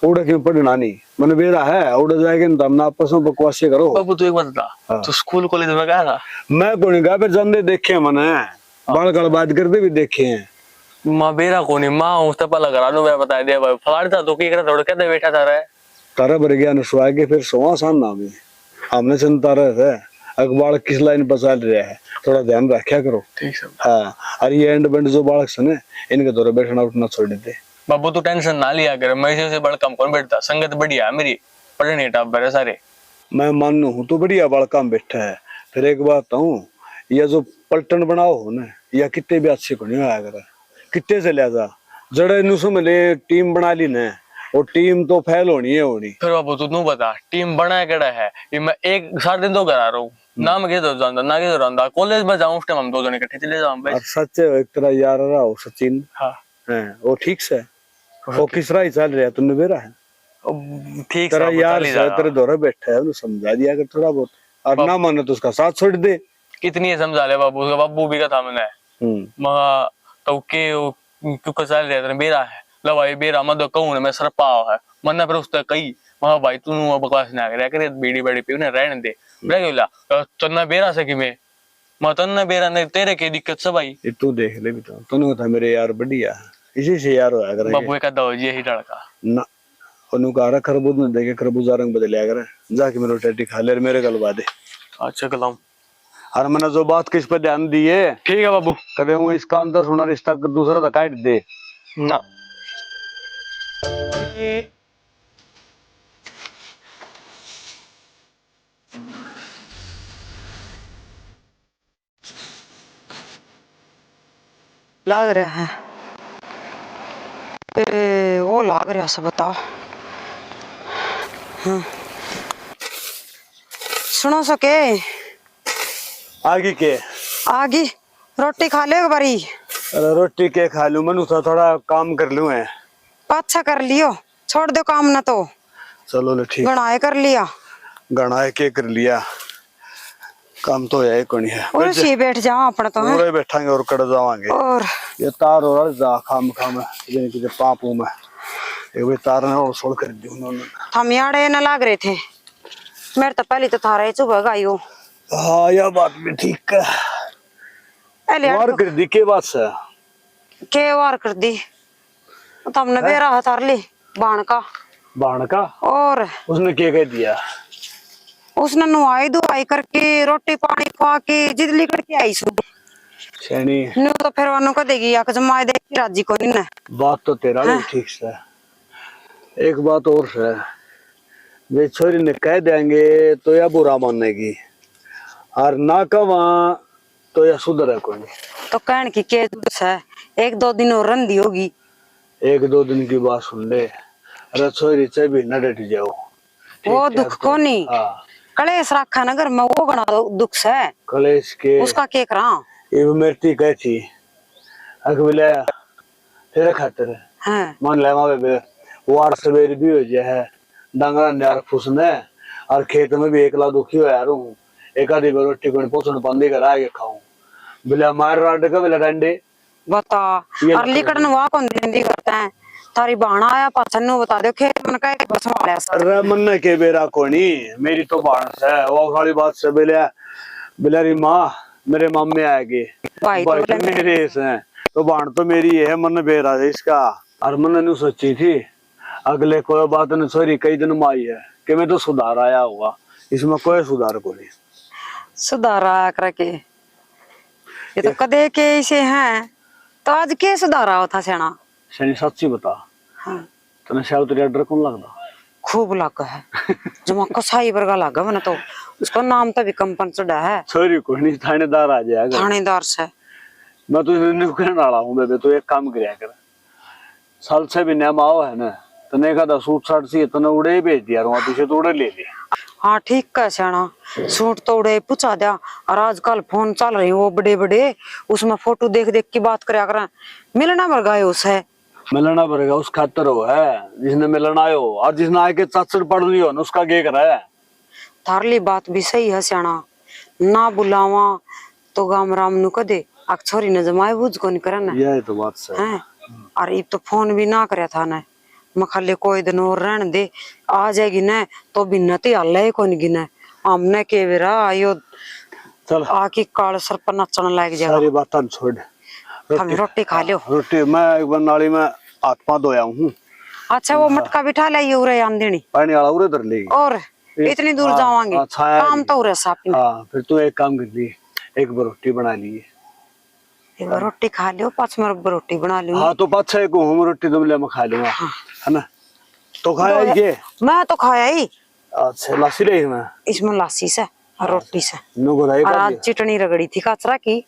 उड़ा क्यों पढ़ना नहीं मैंने बेरा है उड़ा जाएगा ना हम आपस में बकवास करो बाबू तू एक बात बता तू स्कूल कॉलेज में गया था मैं कौन गया फिर जंदे देखे मैंने बाल गल बात करते भी देखे हैं माँ बेरा को नहीं माँ उस तक पता लगा मैं बता दिया भाई फलाड़ था तो क्या थोड़ा कहते बैठा था रहे तारा भर गया नसवा के फिर सोवा सान नाम है हमने चिंता रहे थे अखबार किस लाइन बचा रहा है थोड़ा ध्यान रखा करो ठीक है हाँ और ये एंड बेंड जो बालक सने इनके दौरे बैठना उठना छोड़ देते बाबू तू टेंशन ना लिया कर मैं से बड़ा कम कौन बैठता संगत बढ़िया है मेरी पढ़ने टाप बड़े सारे मैं मानू हूँ तो बढ़िया बालका में बैठा है फिर एक बात हूँ यह जो पलटन बनाओ हो ना या कितने भी अच्छे को नहीं आया कर कितने से लिया जा जड़े नुसो में ले टीम बना ली ना और टीम तो फैल होनी है होनी फिर बाबू तू नू बता टीम बना केड़ा है ये मैं एक 7 दिन तो करा रहा हूँ ना मैं तो जानता ना तो जानता कॉलेज में जाऊँ उस टाइम हम 2 जने इकट्ठे चले जाऊँ और सच है एक तरह यार रहा हो सचिन हाँ है वो ठीक से वो किस राह चल रहा है तुमने बेरा है ठीक तेरा यार तेरे दौरे बैठा है उन्हें समझा दिया कर थोड़ा बहुत और ना माने तो उसका साथ छोड़ दे कितनी समझा ले बाबू उसका बाबू भी का था मैंने महा तो के क्यों चल रहा है बेरा है लो भाई बेरा मत कहूँ मैं सर पाव है मन्ना फिर उसने कही महा भाई तू बकवास ना करे बीड़ी बड़ी पी रहने दे बोला तन्ना बेरा से कि मैं तन्ना बेरा ने तेरे की दिक्कत सब आई तू देख ले भी तूने था मेरे यार बढ़िया इसी से यार होया करे बाबू एक आधा हो जी ही लड़का ना ओनु का खरबूज ने देखे खरबूजा रंग बदलिया करे जाके मेरे टट्टी खा ले मेरे गलवा दे अच्छा गलाऊं और मैंने जो बात किस पे ध्यान दी है ठीक है बाबू। कदे हूँ इसका अंदर सुना रिश्ता दूसरा तो काट दे ना लग रहा है वो लग रहा से बताओ। सुनो सके आगे के आगी रोटी खा ले एक बारी। अरे रोटी के खा लूं मनु सा थोड़ा काम कर लूं है। अच्छा कर लियो छोड़ दो काम ना तो चलो ले ठीक गणाए कर लिया गणा के कर लिया काम तो है कोनी है और उसी बैठ जाओ अपना तो है पूरे बैठांगे और कड़ जावांगे और ये तार और जा खाम खाम ये कि पापू में ये भी तार ने और सोल कर दी उन्होंने। हम याड़े न लाग रहे थे मेरे तो पहले तो थारा ही चुभ गायो। हाँ यह बात भी ठीक है पहले और कर दी के बात से के वार कर दी तो हमने बेरा हतार ली बाण का और उसने क्या कह दिया उसने नुआई दुआई करके रोटी पानी खवा के जिदली करके आई सु सैनी नु तो फिर वनु को देगी या जमाए दे राजी को नहीं। बात तो तेरा भी ठीक से एक बात और है वे छोरी ने कह देंगे तो या बुरा मानेगी और ना कवा तो या सुधर है कोई तो कहन की के है एक दो दिन और रंदी होगी। एक दो दिन की बात सुन ले रसोई से भी न डट जाओ वो दुख को नहीं हाँ कलेश रखा नगर में वो गणा दुख है कलेश के उसका के करा ये मेरी कह थी अकबले तेरे खातिर है मन ले बे वार सवेर भी हो जाए है डांगरा ने यार फुसने और खेत में भी एकला दुखी हो यार हूँ एक आधी बार रोटी को पोषण बंदी करा के खाऊं बिला मार राड का बिला डंडे बता और लिकड़न वहां कौन देंदी करता है तारी बाणा आया पाछन नु बता दो खेत मन का बस वाला अरे मन के बेरा कोनी मेरी तो बाणस है वो वाली बात से बिला बिलारी माँ मेरे मामे आएगी भाई भाई तो मेरे से तो बाण तो मेरी है मन बेरा है इसका और मन ने सोची थी अगले कोई बात ने सॉरी कई दिन में आई है कि मैं तो सुधार आया हुआ इसमें कोई सुधार को नहीं सुधारा करके ये तो कदे के इसे हैं तो आज के सुधारा हो था सेना सही सच्ची बता हाँ तने शायद तेरा डर कौन लगता खूब लगा है जमा कसाई वर्गा लगा मैंने तो उसका नाम तो भी कंपन चढ़ा है सॉरी कोई नहीं थानेदार आ जाएगा थानेदार से मैं तो इन्हें कहने वाला हूँ बेबे तो एक काम किया कर साल से भी नियम आओ है ना तने का सूट साट सी तने उड़े ही भेज दिया वहां पीछे तो उड़े ले ली हाँ ठीक है सेना सूट तो उड़े पूछा दिया और आजकल फोन चल रही वो बड़े बड़े उसमें फोटो देख देख के बात करया करें मिलना मर गए उसे मिलना पड़ेगा उस खातर हो है जिसने मिलना आयो और जिसने आके चाचड़ पड़ लियो ना उसका क्या करा है थारली बात भी सही है सेना ना बुलावा तो गाम राम नु कदे अक्षरी न जमाए बुझ को नहीं करे ना यह तो बात सही है और इब तो फोन भी ना करया था ना मखले कोई दिन और रहने दे आ जाएगी ना तो भी नती हल्ला को नहीं गिना हमने के बेरा आयो चल आकी काल सर पर नचन लग जाएगा सारी बात छोड़ हम रोटी खा लियो रोटी मैं एक बार नाली में हाथ पांव धोया हूँ अच्छा वो मटका बिठा लाइए उरे आम देनी पानी वाला उरे धर लेगी और इतनी दूर जावांगे काम तो उरे साफ हाँ फिर तू एक काम कर ली एक बार रोटी बना ली एक बार रोटी खा लियो पांच मिनट रोटी बना लियो हाँ तो पाँच छह को हम रोटी तुम ले मैं खा लूंगा है ना तो खाया ये मैं तो खाया ही अच्छा लस्सी ले मैं इसमें लस्सी से और रोटी से नुगो राई और का आज चटनी रगड़ी थी कचरा की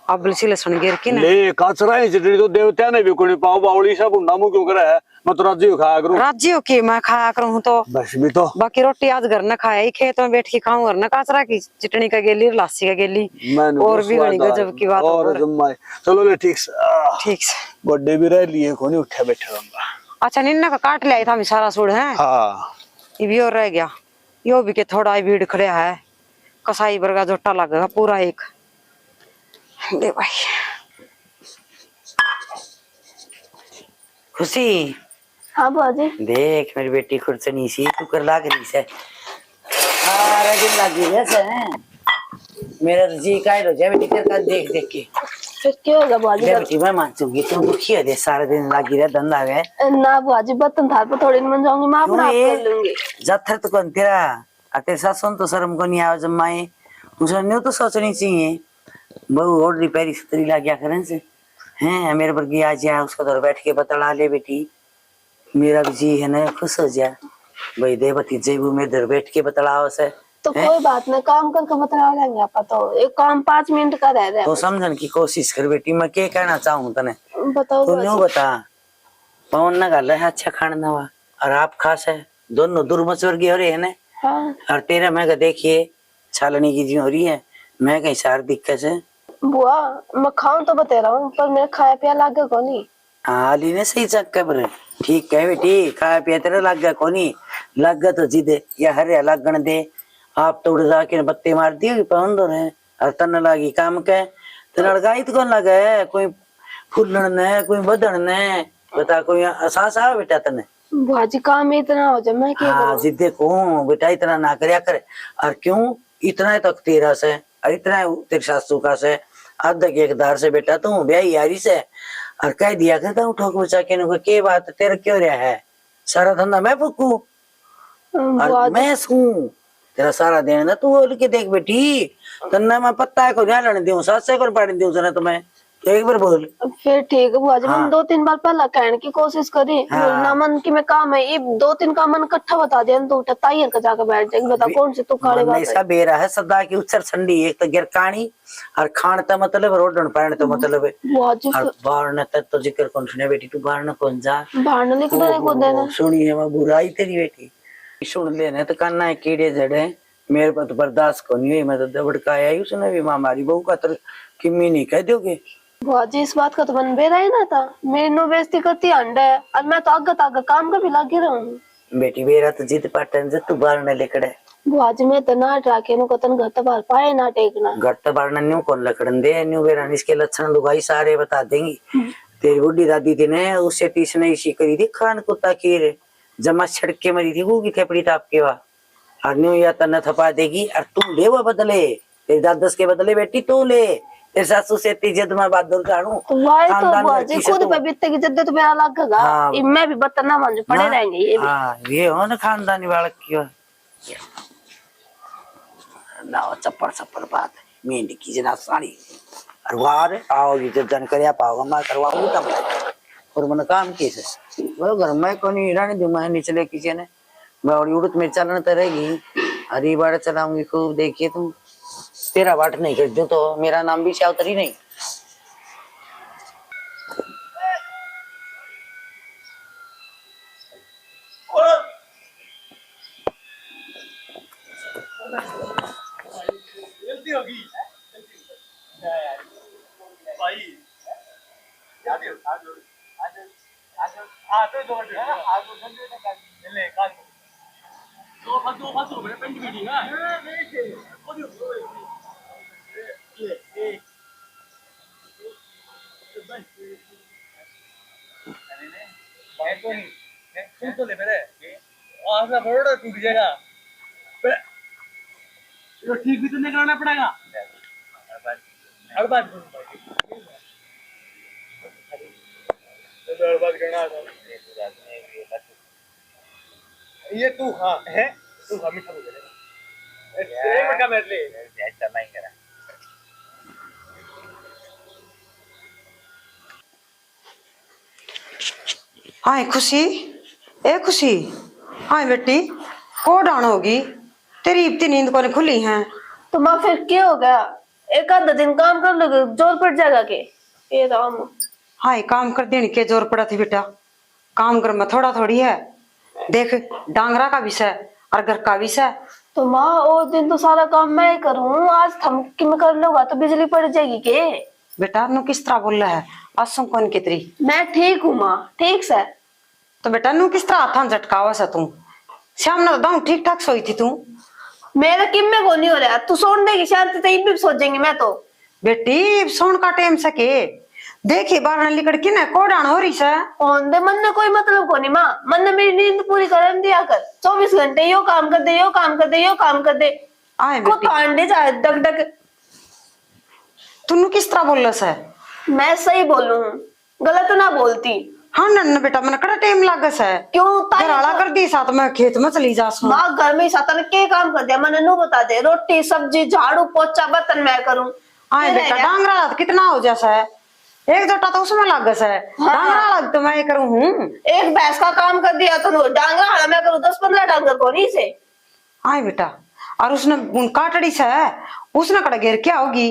अब लसी लहसुन गिर की ना ले कचरा ही चटनी तो देवता ने भी कोनी पाव बावली सब नामू क्यों करे है मैं तो राज्य खाया करूं राज्य की मैं खाया करूँ तो बस भी तो बाकी रोटी आज घर न खाया ही खेत में बैठ के खाऊं घर न कचरा की चटनी का गेली और लस्सी का गेली मैंने और भी बड़ी गजब की बात और जम्मा चलो ले ठीक से ठीक से बर्थडे भी रह लिए कोनी उठा बैठा रहूंगा अच्छा निन्ना का काट लिया था सारा सूड़ है हाँ ये भी और रह गया यो भी के थोड़ा ही भीड़ खड़े है कसाई वर्गा जोटा लगेगा पूरा एक दे भाई खुशी हाँ बाजी देख मेरी बेटी खुरचनी सी कुकर लाग रही से सारा दिन लगी है से मेरा जी कायल हो जाए बेटी तेरे का देख देख के फिर क्या होगा बाजी बेटी मैं मान चुकी तू दुखी है दे सारा दिन लगी रहे धंधा गए ना बाजी बर्तन थाल पर थोड़ी मन जाऊंगी मैं अपना आप कर लूंगी जत्थर तो कौन तेरा अते सासों तो शर्म को नहीं आवे जम्माए मुझे न्यू तो सोचनी चाहिए बहू और रिपेयरी सतरी ला क्या करें से हैं मेरे पर की आ जाए उसको तो बैठ के बतला ले बेटी मेरा भी जी है ना खुश हो जाए भाई दे भतीजे वो मेरे इधर बैठ के बतलाओ से तो कोई बात नहीं, काम करके बता लेंगे आप। तो एक काम 5 मिनट का रह रहा तो समझने की कोशिश कर बेटी मैं क्या कहना चाहूँ तने है। बताओ तू बुआ न्यू जी। बता पवन ना गल है अच्छा खाना वा और आप खास है दोनों दुर्मचवर की हो रही है ना हाँ और तेरा मैं देखिए छालनी की जी हो रही है मैं कहीं सार दिक्कत है बुआ, मैं खाऊं तो बता रहा हूँ, पर मेरा खाया पिया लागे को नहीं। हाली ने सही चक्कर पर ठीक है बेटी खाया पिया तेरा लग गया कोनी लग गया तो जिदे या हरे लगन दे आप तो उड़ जाके बत्ती मार दी पवन दो रहे और तन लागी काम के तो लड़गाई तो कौन लगा है कोई फूलन ने कोई बदन ने बता कोई एहसास आ बेटा तने बुआ जी काम इतना हो जाए मैं क्या हाँ करूं? जिद्दे को बेटा इतना ना करया करे और क्यों इतना तक तेरा से और इतना तेरे सासू का से आधा के एकदार से बेटा तू ब्याही यारी से और कह दिया करता हूँ ठोक बचा के के बात तेरा क्यों रहा है सारा धंधा मैं फूकू बुआ और जी, मैं सूं तेरा सारा दिन ना तू बोल के देख बेटी तन्ना मैं पत्ता है को ध्यान रहने दूं सास से को पाड़ी दूं सना तुम्हें तो एक बार बोल फिर ठीक है बुआ जी। हाँ। मैंने 2-3 बार पहला कहने की कोशिश करी, हाँ। ना मन की मैं काम है ये 2-3 काम मन इकट्ठा बता दिया तो उठा ताई का जाकर बैठ जाएगी। बता कौन सी तू काली मन बात इसका है। बेरा है सदा की उत्सर संडी एक तो गिरकानी और खान का मतलब रोडन पाने तो मतलब है बुआ जी और बाहर न तक तो जिक्र कौन सुने बेटी तू बाहर न कौन जा बाहर न निकलने को देना। सुनी है मैं बुराई तेरी बेटी सुन लेने तो करना है कीड़े जड़े मेरे पर तो बर्दाश्त को नहीं हुई मैं तो दबड़का आई उसने भी माँ हमारी बहू का तो किम्मी नहीं कह दोगे बुआ जी इस बात का तो मन बेरा ही ना था, मेरी नो बेइज्जती करती अंडा है और मैं तो आगे तागा काम का भी लगे रहूं। बेटी मेरा तो जिद पाटन जब तू बाहर न लेकड़े बुआ जी मैं तो ना राखे नु कतन घर बाहर पाए ना टेकना। घर तो बाहर न्यू कौन लकड़न दे न्यू बेरा इसके लक्षण दुगाई सारे बता देंगी तेरी बुढ़ी दादी थी ने उससे तीसने इसी करी थी खान कुत्ता की रे जमा छड़के मरी थी वो की थेपड़ी टाप के वा और न्यू या तन थपा देगी और तू ले वो बदले तेरी दादस के बदले बेटी तू ले तेरे सासू से इज्जत में बहादुर कानू वाई तो खानदान बुआ में जी किसे खुद तो- पे बीतते की जद्दत तो मेरा लगेगा। हाँ। मैं भी बतना मान पड़े रहेंगे ये भी। हाँ ये हो ना खानदानी बालक की हो लाओ चप्पड़ चप्पड़ बात मेंढी की जना साड़ी और वार आओगी जब जानकारी आप आओगे मैं करवाऊंगी तब और मन काम कैसे वो घर में कोनी रानी दूं मैं निचले किसी ने मैं और उड़त में चलना तो रहेगी हरी बार चलाऊंगी खूब देखिए तुम तेरा वाट नहीं कर दूं तो मेरा नाम भी चावतरी नहीं गलती होगी भाई याद है आज तो दो घंटे ना आज दो घंटे का ले काल दो फासो मेरे पेंट मीटिंग है ले भाई तो नहीं तुम तो ले मेरे आज ना बड़ा टूट जाएगा तो ठीक भी तो नहीं कराना पड़ेगा हर बात करना ये तू हाँ है तू हमेशा बोलेगा मेरे लिए ऐसा नहीं करा हाय खुशी ए खुशी हाय बेटी को डाण होगी तेरी इतनी नींद को खुली है तो माँ फिर क्या हो गया? एक आधा दिन काम कर लोगे जोर पड़ जाएगा के ये राम। हाय काम कर देने के जोर पड़ा थी बेटा काम कर में थोड़ा थोड़ी है देख डांगरा का विषय और घर का विषय तो माँ वो दिन तो सारा काम मैं ही करूँ, आज थम कि मैं कर लूंगा तो बिजली पड़ जाएगी के? बेटा नु किस तरह बोल रहा है आसू कौन कितरी मैं ठीक हूँ माँ ठीक से। तो बेटा नु किस तरह हाथा झटकावा सा तू शाम ना दाऊ ठीक ठाक सोई थी तू मेरा किम में को नहीं हो रहा, तू सोन देगी शांति तो भी सोचेंगे मैं तो। बेटी सोन का टाइम सके देखी बाहर निकल के ना कोडान हो रही है कौन दे मन ने कोई मतलब को नहीं माँ, मन ने मेरी नींद पूरी कर दिया कर 24 घंटे यो काम कर दे यो काम कर दे यो काम कर दे आए को बेटी कांडे जाए डग डग। तू किस तरह बोल रहा है मैं सही बोलू हूँ गलत ना बोलती। हाँ न बेटा मैंने कड़ा टाइम लागस है क्यों घर आला कर दी साथ मैं खेत में चली जा सू माँ घर में सातन के काम कर दिया मैंने नो बता दे रोटी सब्जी झाड़ू पोछा बर्तन मैं करूँ आए बेटा डांगरा लाद कितना हो जैसा है एक जोटा तो उसमें लागस है डांगरा लाद तो मैं करूँ हूँ एक भैंस का काम कर दिया तो डांगा हड़ा मैं करूँ 10-15 डांगर को नहीं से आए बेटा और उसने काटड़ी से उसने कड़ा घेर क्या होगी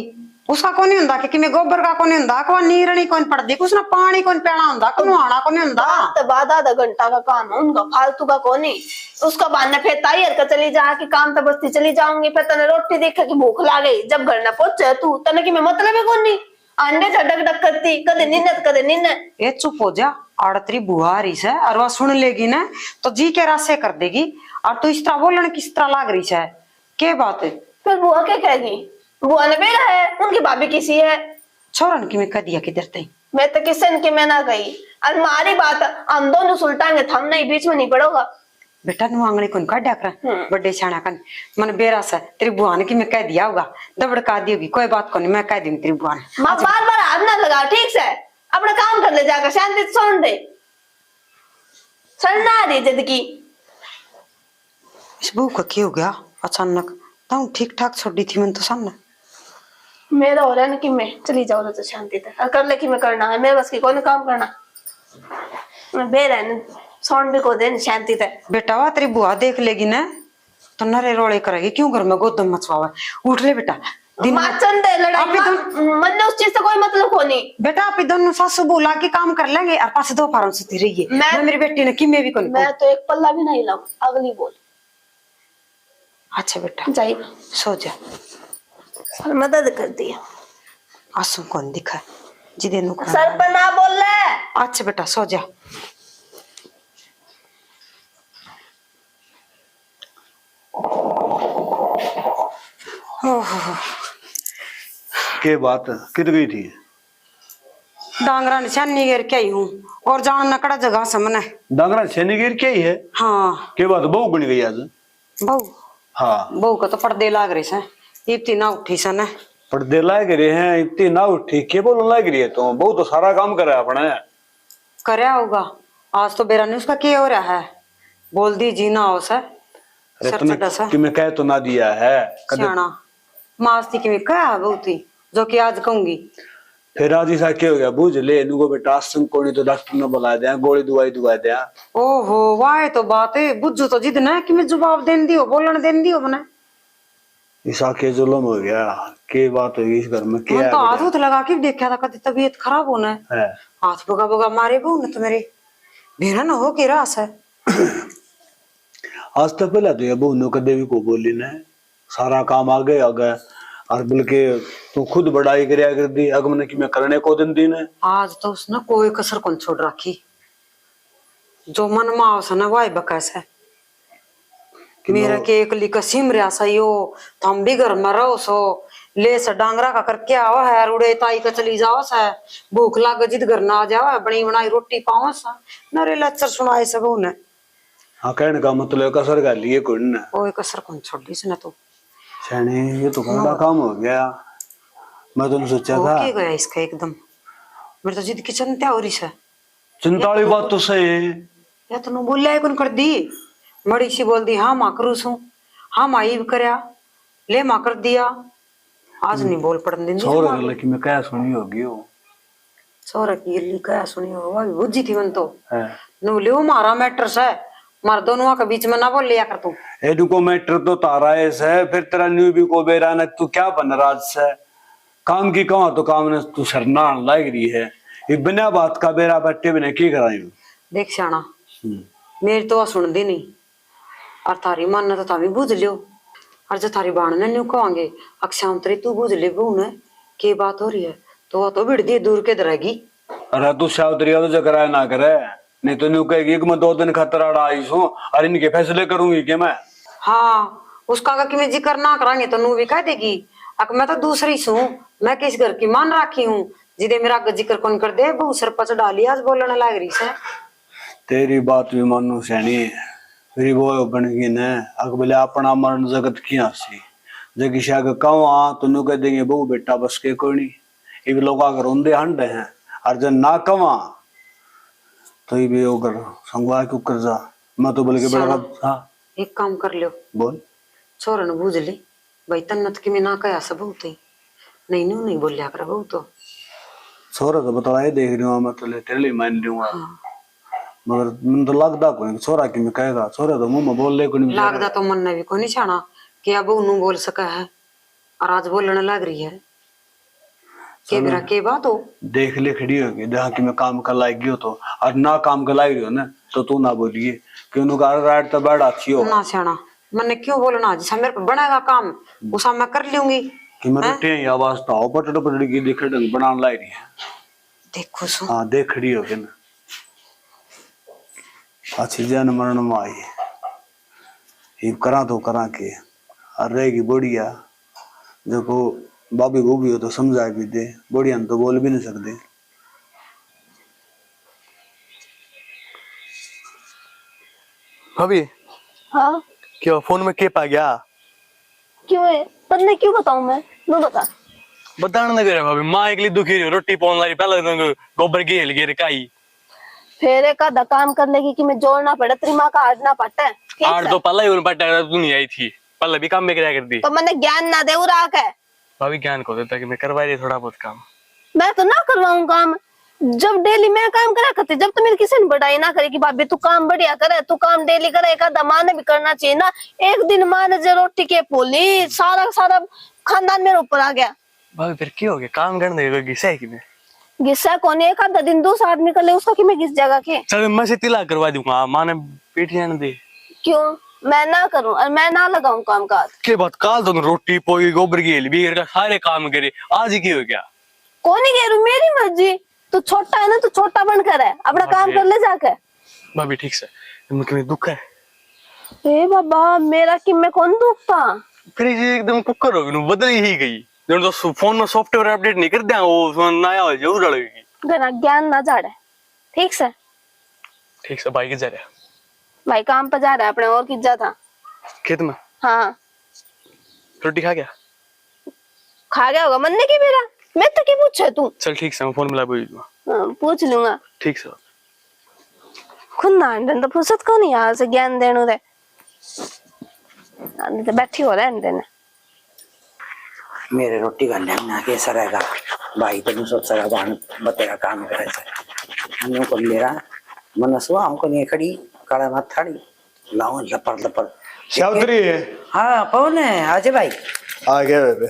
उसका कौन हुंदा कि मैं गोबर का कौन हुंदा को नीरणी कौन पड़ दी उसने पानी कौन पेड़ा हुंदा को नहाना कौन हुंदा तो बाद आधा घंटा का काम है उनका फालतू का कौन ही उसका बाद में फिर तैयार कर चली जा कि काम तो बस्ती चली जाऊंगी फिर तने रोटी देखे कि भूख ला गई जब घर न पहुंचे तू तने की मैं मतलब है कौन नहीं अंडे झटक डक करती कदे निन्नत ये चुप हो जा आड़तरी बुआ रही है और वह सुन लेगी ना तो जी के रास्ते कर देगी और तू इस तरह बोलने किस तरह लाग रही है क्या बात है फिर बुआ क्या कहेगी बुआ ने बेरा है उनकी भाभी किसी है छोरन की मैं कह दिया किधर तई मैं तो किसन की मैं ना कही और हमारी बात हम दोनों सुलटाएंगे थम नहीं बीच में नहीं पड़ोगा बेटा नु आंगली कौन काट कर बड़े छाना कन मन बेरा से तेरी बुआ ने कि मैं कह दिया होगा दबड़का दी होगी कोई बात को नहीं मैं कह दूंगी तेरी बुआ ने माँ बार बार हाथ ना लगा ठीक से अपना काम कर ले जाकर शांति से सुन दे सड़ना रही जिंदगी इस बहू का क्या हो गया अचानक तुम ठीक ठाक छोड़ी थी मैंने तो सामने मेरा हो रहा है ना कि मैं चली जाऊँ तो शांति तक कर ले कि मैं करना है मेरे बस की कौन काम करना मैं बेर है सोन भी को दे शांति तक बेटा वा तेरी बुआ देख लेगी ना तो नरे रोले करेगी क्यों घर में गोदम मचवावा उठ ले बेटा माचन दे लड़ाई मन ने उस चीज से कोई मतलब को नहीं बेटा आप दोनों सासू बोला के काम कर लेंगे और पास दो फारम सुती रहिए मैं मेरी बेटी ने कि मैं भी कौन मैं तो एक पल्ला भी नहीं लाऊं अगली बोल अच्छा बेटा जाइए सो जा सर मदद कर दिया आंसू कौन दिखा जिदे नु सर पर ना बोल ले अच्छा बेटा सो जा के बात कित गई थी डांगरा निशानी घेर के आई हूँ और जान नकड़ा जगह समने डांगरा छेनीगिर क्या ही है हाँ के बात बहू बन गई आज बहू हाँ बहू का तो पर्दे लाग रहे से इतनी ना उठी सन पर्दे लाग रहे हैं इतनी ना उठी के बोलो लाग रही है तो बहू तो सारा काम करे अपने करया होगा आज तो बेरा ने उसका क्या हो रहा है बोल दी जी ना हो सर अरे तुमने कि मैं कह तो ना दिया है सियाना मास्ती की मैं कहा बहुत ही जो कि आज कहूंगी फिर आज ऐसा क्या हो गया बुझ ले इनको बेटा आसन कोनी तो डॉक्टर ने बुला दिया गोली दुआ दिया ओहो वाह तो बात है बुझू तो जिद ना कि मैं जवाब देन दियो बोलन देन दियो बना ईसा के जुल्म हो गया के बात होगी इस घर में क्या तो हाथ उठ लगा के देखा था कभी तबीयत खराब होना है हाथ बगा बगा मारे बहू ने तो मेरे भेरा ना हो के रास है आज तो पहले तो ये बहू ने कदे भी को बोली ने सारा काम आगे और बल्कि तू खुद बड़ाई कर दी अगमन की मैं करने को दिन दी ने आज तो उसने कोई कसर कौन छोड़ रखी जो मन में आवस ना वाई बकस है मेरा के एक लिका सिम रहा सा यो तुम भी घर में रहो सो ले से डांगरा का करके आवा है उड़े ताई का चली जाओ सा भूख लाग जिद घर ना आ जाओ बनी बनाई रोटी पाओ सा नरे लच्चर सुनाए सब ने हाँ कहने का मतलब कसर कर लिए कोई ने कोई कसर कौन छोड़ दी से ना तो छेने ये तो बड़ा काम हो गया मैं तो सोचा था हो गया इसका एकदम मेरे तो जिद की चिंता हो रही है चिंता वाली बात तो सही है या तो नु बोलिया कौन कर दी मड़ी सी बोल दी हाँ माँ करू सू हाँ माई भी करया ले माँ कर दिया आज नहीं बोल पड़न दिन छोरा लकी मैं क्या सुनी होगी वो छोरा की गिल्ली क्या सुनी होगा बुझी थी मन तो है नु लियो मारा मैटर से मार दोनों के बीच में ना बोल लिया कर तू एडू को मैटर तो तारा है फिर तेरा न्यू भी को बेरा न तू क्या बन राज से काम की कहा तो काम ने तू सरना लाग रही है ये बिना बात का बेरा बट्टे बिना की कराई देख श्याणा मेरी तो सुन दी नहीं और थारी मन तो तावी बुझ लियो और जो थारी बाण ने न्यू कहेंगे अक्षांतरी तू बुझ ले बहू ने के बात हो रही है तो वो तो भिड़ दी दूर के दरेगी अरे तू सावतरिया तो जकराय ना करे नहीं तो न्यू कहेगी कि मैं 2 दिन खतरा आई हूँ और इनके फैसले करूंगी कि मैं हाँ उसका अगर कि मैं जिक्र ना करांगे तो नू भी कह देगी अक मैं तो दूसरी सू मैं किस घर की मान राखी हूँ जिदे मेरा जिक्र कौन कर दे बहु सरपंच डाली आज बोलने लग रही से तेरी बात भी मानू सैनी फिर वो बन गई ने अक बोले अपना मरण जगत की हंसी जगी शाग कहा तो नु कह देंगे बहु बेटा बस के कोई नहीं ये लोग अगर रोंदे हंडे हैं और जब ना कवा तो ये भी होकर संगवा के कर जा मैं तो बोले के बड़ा हाँ एक काम कर लियो, बोल छोरा ने बूझ ली भाई तन्नत की मैं ना कया सब बहुत ही नहीं न्यू नहीं बोलिया कर बहुत तो छोरा तो बता ये देख रही हूँ मैं तो ले तेरे लिए मान रही हूँ मगर मन तो लगता कोई छोरा की मैं कहेगा छोरा तो मुंह में बोल ले कोई नहीं लागदा तो मन ने भी को नहीं छाना कि अब नु बोल सका है और आज बोलने लग रही है के मेरा के बात हो देख ले खड़ी होगी जहाँ की मैं काम कर लायक हो तो और ना काम कर लायक हो ना तो तू ना बोलिए कि उन्होंने राइट तो बड़ा अच्छी हो ना छाना मैंने क्यों बोलना जिस मेरे पे बनेगा काम उसा मैं कर लूंगी कि मैं रोटी ही आवाज तो आओ पटड़ पटड़ की देख ढंग बनाने लाई रही है देखो सो हाँ देख खड़ी होगी ना अच्छी जन मरण में आई ये करा तो करा के और रहेगी बढ़िया जो को बाबी वो भी हो तो समझा भी दे बढ़िया तो बोल भी नहीं सकते भाभी हाँ क्यों फोन में केप आ गया? क्यों है पर नहीं क्यों बताऊं मैं तू बता बताना ना करे भाभी माँ एक लिए दुखी रही रोटी पौन लाई पहले तो गोबर की हिल गिर काई फिर एक आधा काम करने की कि मैं जोड़ना पड़े तेरी माँ का हाथ ना पटे ठीक आठ है? तो पहले ही उन पटा तू नहीं आई थी पहले भी काम में क्या करती तो मैंने ज्ञान ना दे राख है भाभी ज्ञान को देता कि मैं करवा रही थोड़ा बहुत काम मैं तो ना करवाऊं काम जब डेली मैं काम करा करती जब तो मेरी किसी ने बढ़ाई ना करे कि भाभी तू काम बढ़िया करे तू काम डेली करे एक आधा माँ ने भी करना चाहिए ना। एक दिन माँ ने जो रोटी के पोली सारा सारा खानदान मेरे ऊपर आ गया। भाभी फिर क्या हो गया काम करने देगा घिसा है कि मैं गुस्सा कौन एक आधा दिन दूसरा आदमी कर ले उसका कि मैं किस जगह के चल मैं से तिला करवा दूंगा माँ ने पेट जाने दे क्यों मैं ना करूं और मैं ना लगाऊं काम का हाथ। के बाद काल तो रोटी पोई गोबर की हिल भी सारे काम करे आज ही की हो गया कौन ही कह रही मेरी मर्जी तू छोटा है ना तू छोटा बनकर है अपना काम कर ले जाकर। भाभी ठीक से मुझे दुख है ए बाबा मेरा कि मैं कौन दुख था फिर ये एकदम कुकर हो गई बदल ही गई जो तो फोन में सॉफ्टवेयर अपडेट नहीं कर दिया वो नया हो जरूर डलेगी घना ज्ञान ना झाड़े ठीक से भाई की जा रहा भाई काम पर जा रहा है अपने और किस जा था खेत में हाँ रोटी खा गया खा गया होगा मन ने की मेरा मैं तो क्या पूछे तू चल ठीक से मैं फोन मिला पूछ लूंगा ठीक से खुद ना अंडन तो फुर्सत को नहीं यहाँ से ज्ञान देने दे तो बैठी हो रहा है अंडन मेरे रोटी का ना कैसा रहेगा भाई तो सोच रहा जान बतेगा काम करे हम को मेरा मन सुहा हमको नहीं खड़ी काला मत थाड़ी लाओ लपर लपर सावित्री है हाँ कौन है आजे भाई आ गया बेबे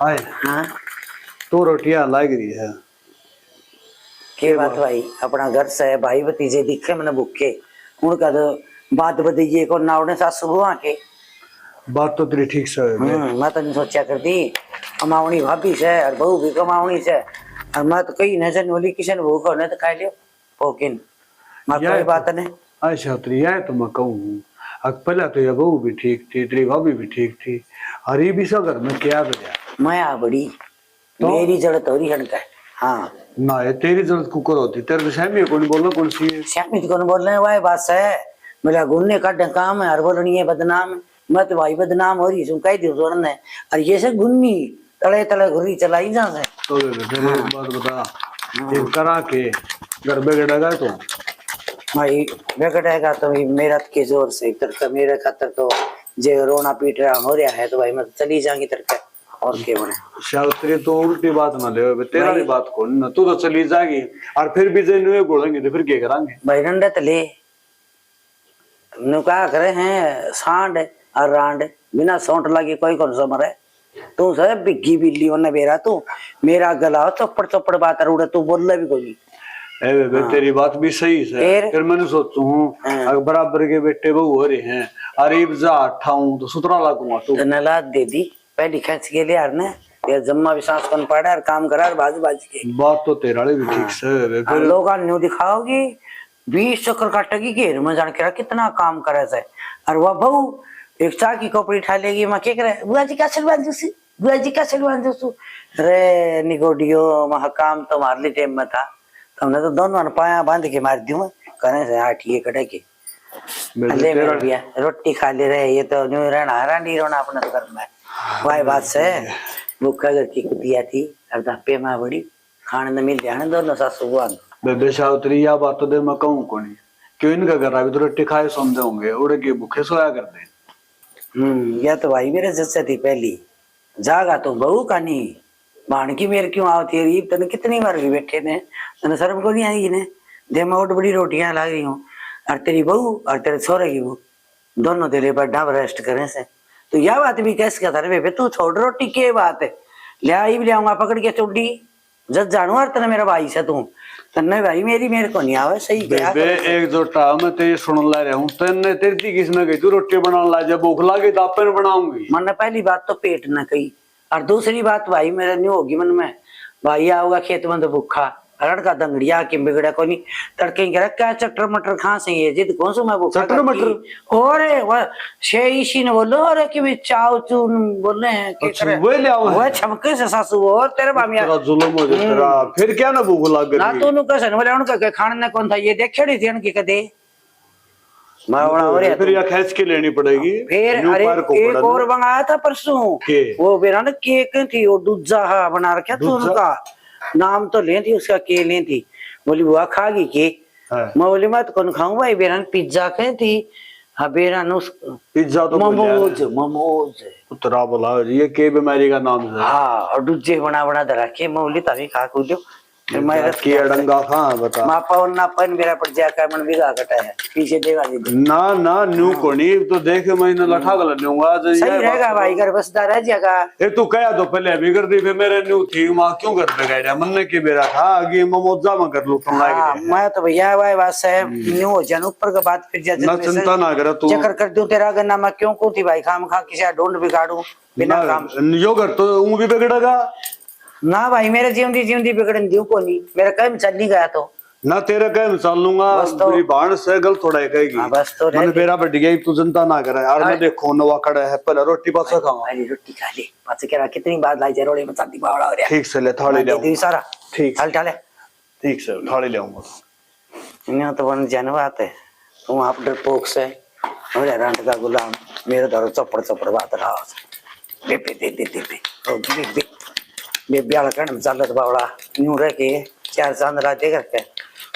हाय हाँ तू रोटियां लाग रही है के बात भाई अपना घर से भाई भतीजे दिखे मैंने भूखे उनका तो बात बताइए को नावने साथ सुबह आके बात तो तेरी ठीक से है मैं तो नहीं सोचा करती कमावनी भाभी से और बहू भी कमावनी से और मैं तो कहीं नजर बोली किसी ने भूखा नहीं तो खा लियो पोकिन मैं कोई बात नहीं अच्छा तो यह तो मैं कहूँ पहले तो ये बहू भी ठीक थी तेरी भाभी भी ठीक थी और ये भी सब घर में क्या गया मैं आ बड़ी मेरी जड़ तोरी हड़का है हाँ ना ये तेरी जरूरत कुकर होती तेरे तो सहमी कौन बोलो कौन सी है श्यामी कौन बोल रहे हैं वाह बात है मेरा घूमने का काम है और बोलनी है बदनाम है मैं तो भाई बदनाम हो रही हूँ कई दिन जोड़ना है और ये से घुन्नी तले तले घुरी चलाई जा से तो फिर एक बात बता ये करा के घर बिगड़ेगा तो भाई बिगड़ेगा तो मेरा के जोर से तरका मेरे खातर तो जे रोना पीट रहा हो रहा है तो भाई मैं तो चली जाऊंगी तरका और क्या बने शास्त्री तो उल्टी बात ना ले तेरा भी बात कौन ना तू तो चली जाएगी और फिर भी जैन बोलेंगे तो फिर क्या करांगे भाई डंडे तले क्या करे हैं सांड और रांड बिना सौंट लगे कोई कौन सा मरे तू सब बिग्गी बिल्ली वरना बेरा तू मेरा गला चौपड़ चौपड़ बात उड़े तू बोल भी कोई तेरी बात भी सही है फिर मैंने सोचू हूँ बराबर के बेटे बहू हो रहे हैं अरीब जा अठाऊं तो सुतरा लागूंगा तू नलाद दे दी पहली खर्च के लिए यार ने ये जम्मा भी सांस कौन पड़ा और काम करा बाजू बाजू के बात तो तेरा भी ठीक से फिर लोग न्यू दिखाओगी 20 चक्कर काटेगी घेर में जान के कितना काम करे से और वह बहू एक चाय की कपड़ी उठा लेगी मैं क्या करे बुआ जी का सलवान दूसरी बुआ जी का सलवान दूसू रे निगोडियो वहां काम तो मारली टाइम में था हमने तो दोनों पाया बांध के मार दी मैं कहने से हाँ ठीक है कटे के ले मेरे भैया रोटी खा ले रहे ये तो न्यू रहना रानी रोना अपने तो करना है वाई बात से भूखा घर की कुतिया थी और धप्पे माँ बड़ी खाने न मिल जाए दोनों सासू बुआन। बेबे सावित्री या बात तो दे मैं कहूँ को नहीं क्यों इनका घर अभी तो रोटी खाए समझे होंगे उड़े के भूखे सोया करते। या तो भाई मेरे जैसे थी पहली जागा तो बहू का नहीं बाण की मेरे क्यों आवती है रीब तने कितनी बार भी बैठे थे तने शर्म को नहीं आई ने दे मैं उठ बड़ी रोटियां ला गई हूँ और तेरी बहू और तेरे छोरे की बहू दोनों तेरे बड्डा रेस्ट करे से तो यह बात भी कैसे कहता रे बेबे तू छोड़ रोटी के बात है ले आई भी लियाऊंगा पकड़ के चुड्डी जब जानू और तेने मेरा भाई से तू तन्ने भाई मेरे को नहीं आवे सही क्या बेबे एक जो टाइम मैं तेरी सुन ला रहा हूँ तेने तेरी किसने कही तू रोटी बनाने ला जब भूख लगी तो आपने बनाऊंगी। मन पहली बात तो पेट न कही और दूसरी बात भाई मेरा नहीं होगी मन में भाई आओगा खेत में तो भूखा लड़का दंगड़िया के बिगड़ा को नहीं तड़के कह क्या चटर मटर खा से ये जिद कौन सो मैं भूखा चटर मटर और वह शेषी ने बोलो अरे कि भी चाव चून बोल रहे हैं कि करे वो ले आओ वह छमके से सासू और तेरे मामिया तेरा जुल्म हो जाए तेरा फिर क्या ना भूख लग ना गई तो नु कैसे बोले उनका खाना ना कौन था ये देखेड़ी थी उनकी कदे मावड़ा हो रहा फिर यह खींच के लेनी पड़ेगी फिर न्यू अरे पार्क को एक पड़ा और मंगाया था परसों के? वो बेरा ना केक थी वो दूजा बना रखा था दूजा? उनका नाम तो ले थी उसका के ले थी बोली बुआ खागी के हाँ। मैं बोली मैं तो कौन खाऊं भाई बेरा पिज्जा कहे थी हाँ बेरा न पिज्जा तो मोमोज मोमोज उतरा बोला ये के बीमारी का नाम है। हाँ और दूजे बना दे रखे मैं बोली तभी खा कूदो फिर मैं की अडंगा खा बता मापा और नापन मेरा पड़ जाए का मन बिगा कटा है पीछे देगा जी ना ना न्यू कोनी तो देख महीना लठा गल लूंगा सही रहेगा भाई घर बसदा रह जाएगा ए तू कया तो पहले अभी कर दी फिर मेरे न्यू थी मां क्यों कर पे गया मन ने की मेरा था आगे ममोजा में कर लूं हाँ, मैं तो भैया भाई बात से न्यू हो जान ऊपर का बात फिर ना चिंता ना कर तू चक्कर कर दूं तेरा गन्ना मैं क्यों को थी भाई खाम खा किसी ढूंढ बिगाड़ू बिना काम यो कर तो ऊ भी बिगड़ेगा ना भाई मेरे जीवंदी बिगड़न दियो को नहीं मेरा कहीं चल नहीं गया तो ना तेरे कह चल लूंगा पूरी बाण से गल थोड़ा कहेगी हाँ, बस तो मैंने बेरा बढ़ गई तू चिंता ना करे यार मैं देखो नवा खड़ा है पहले रोटी पास खाऊं भाई रोटी खा ले पास कह रहा कितनी बार लाई जरोड़ी में शादी बावड़ा हो रहा ठीक से ले थाली ले दे सारा ठीक हाल चाले ठीक से थाली ले आऊंगा इन्हें तो बन जाने बात है तुम आप डरपोक से अरे रंट का गुलाम मेरे दर चपड़ बात रहा बेबे दे बेबे वाला कण चल बावड़ा यूं रह के चार चांद राते करके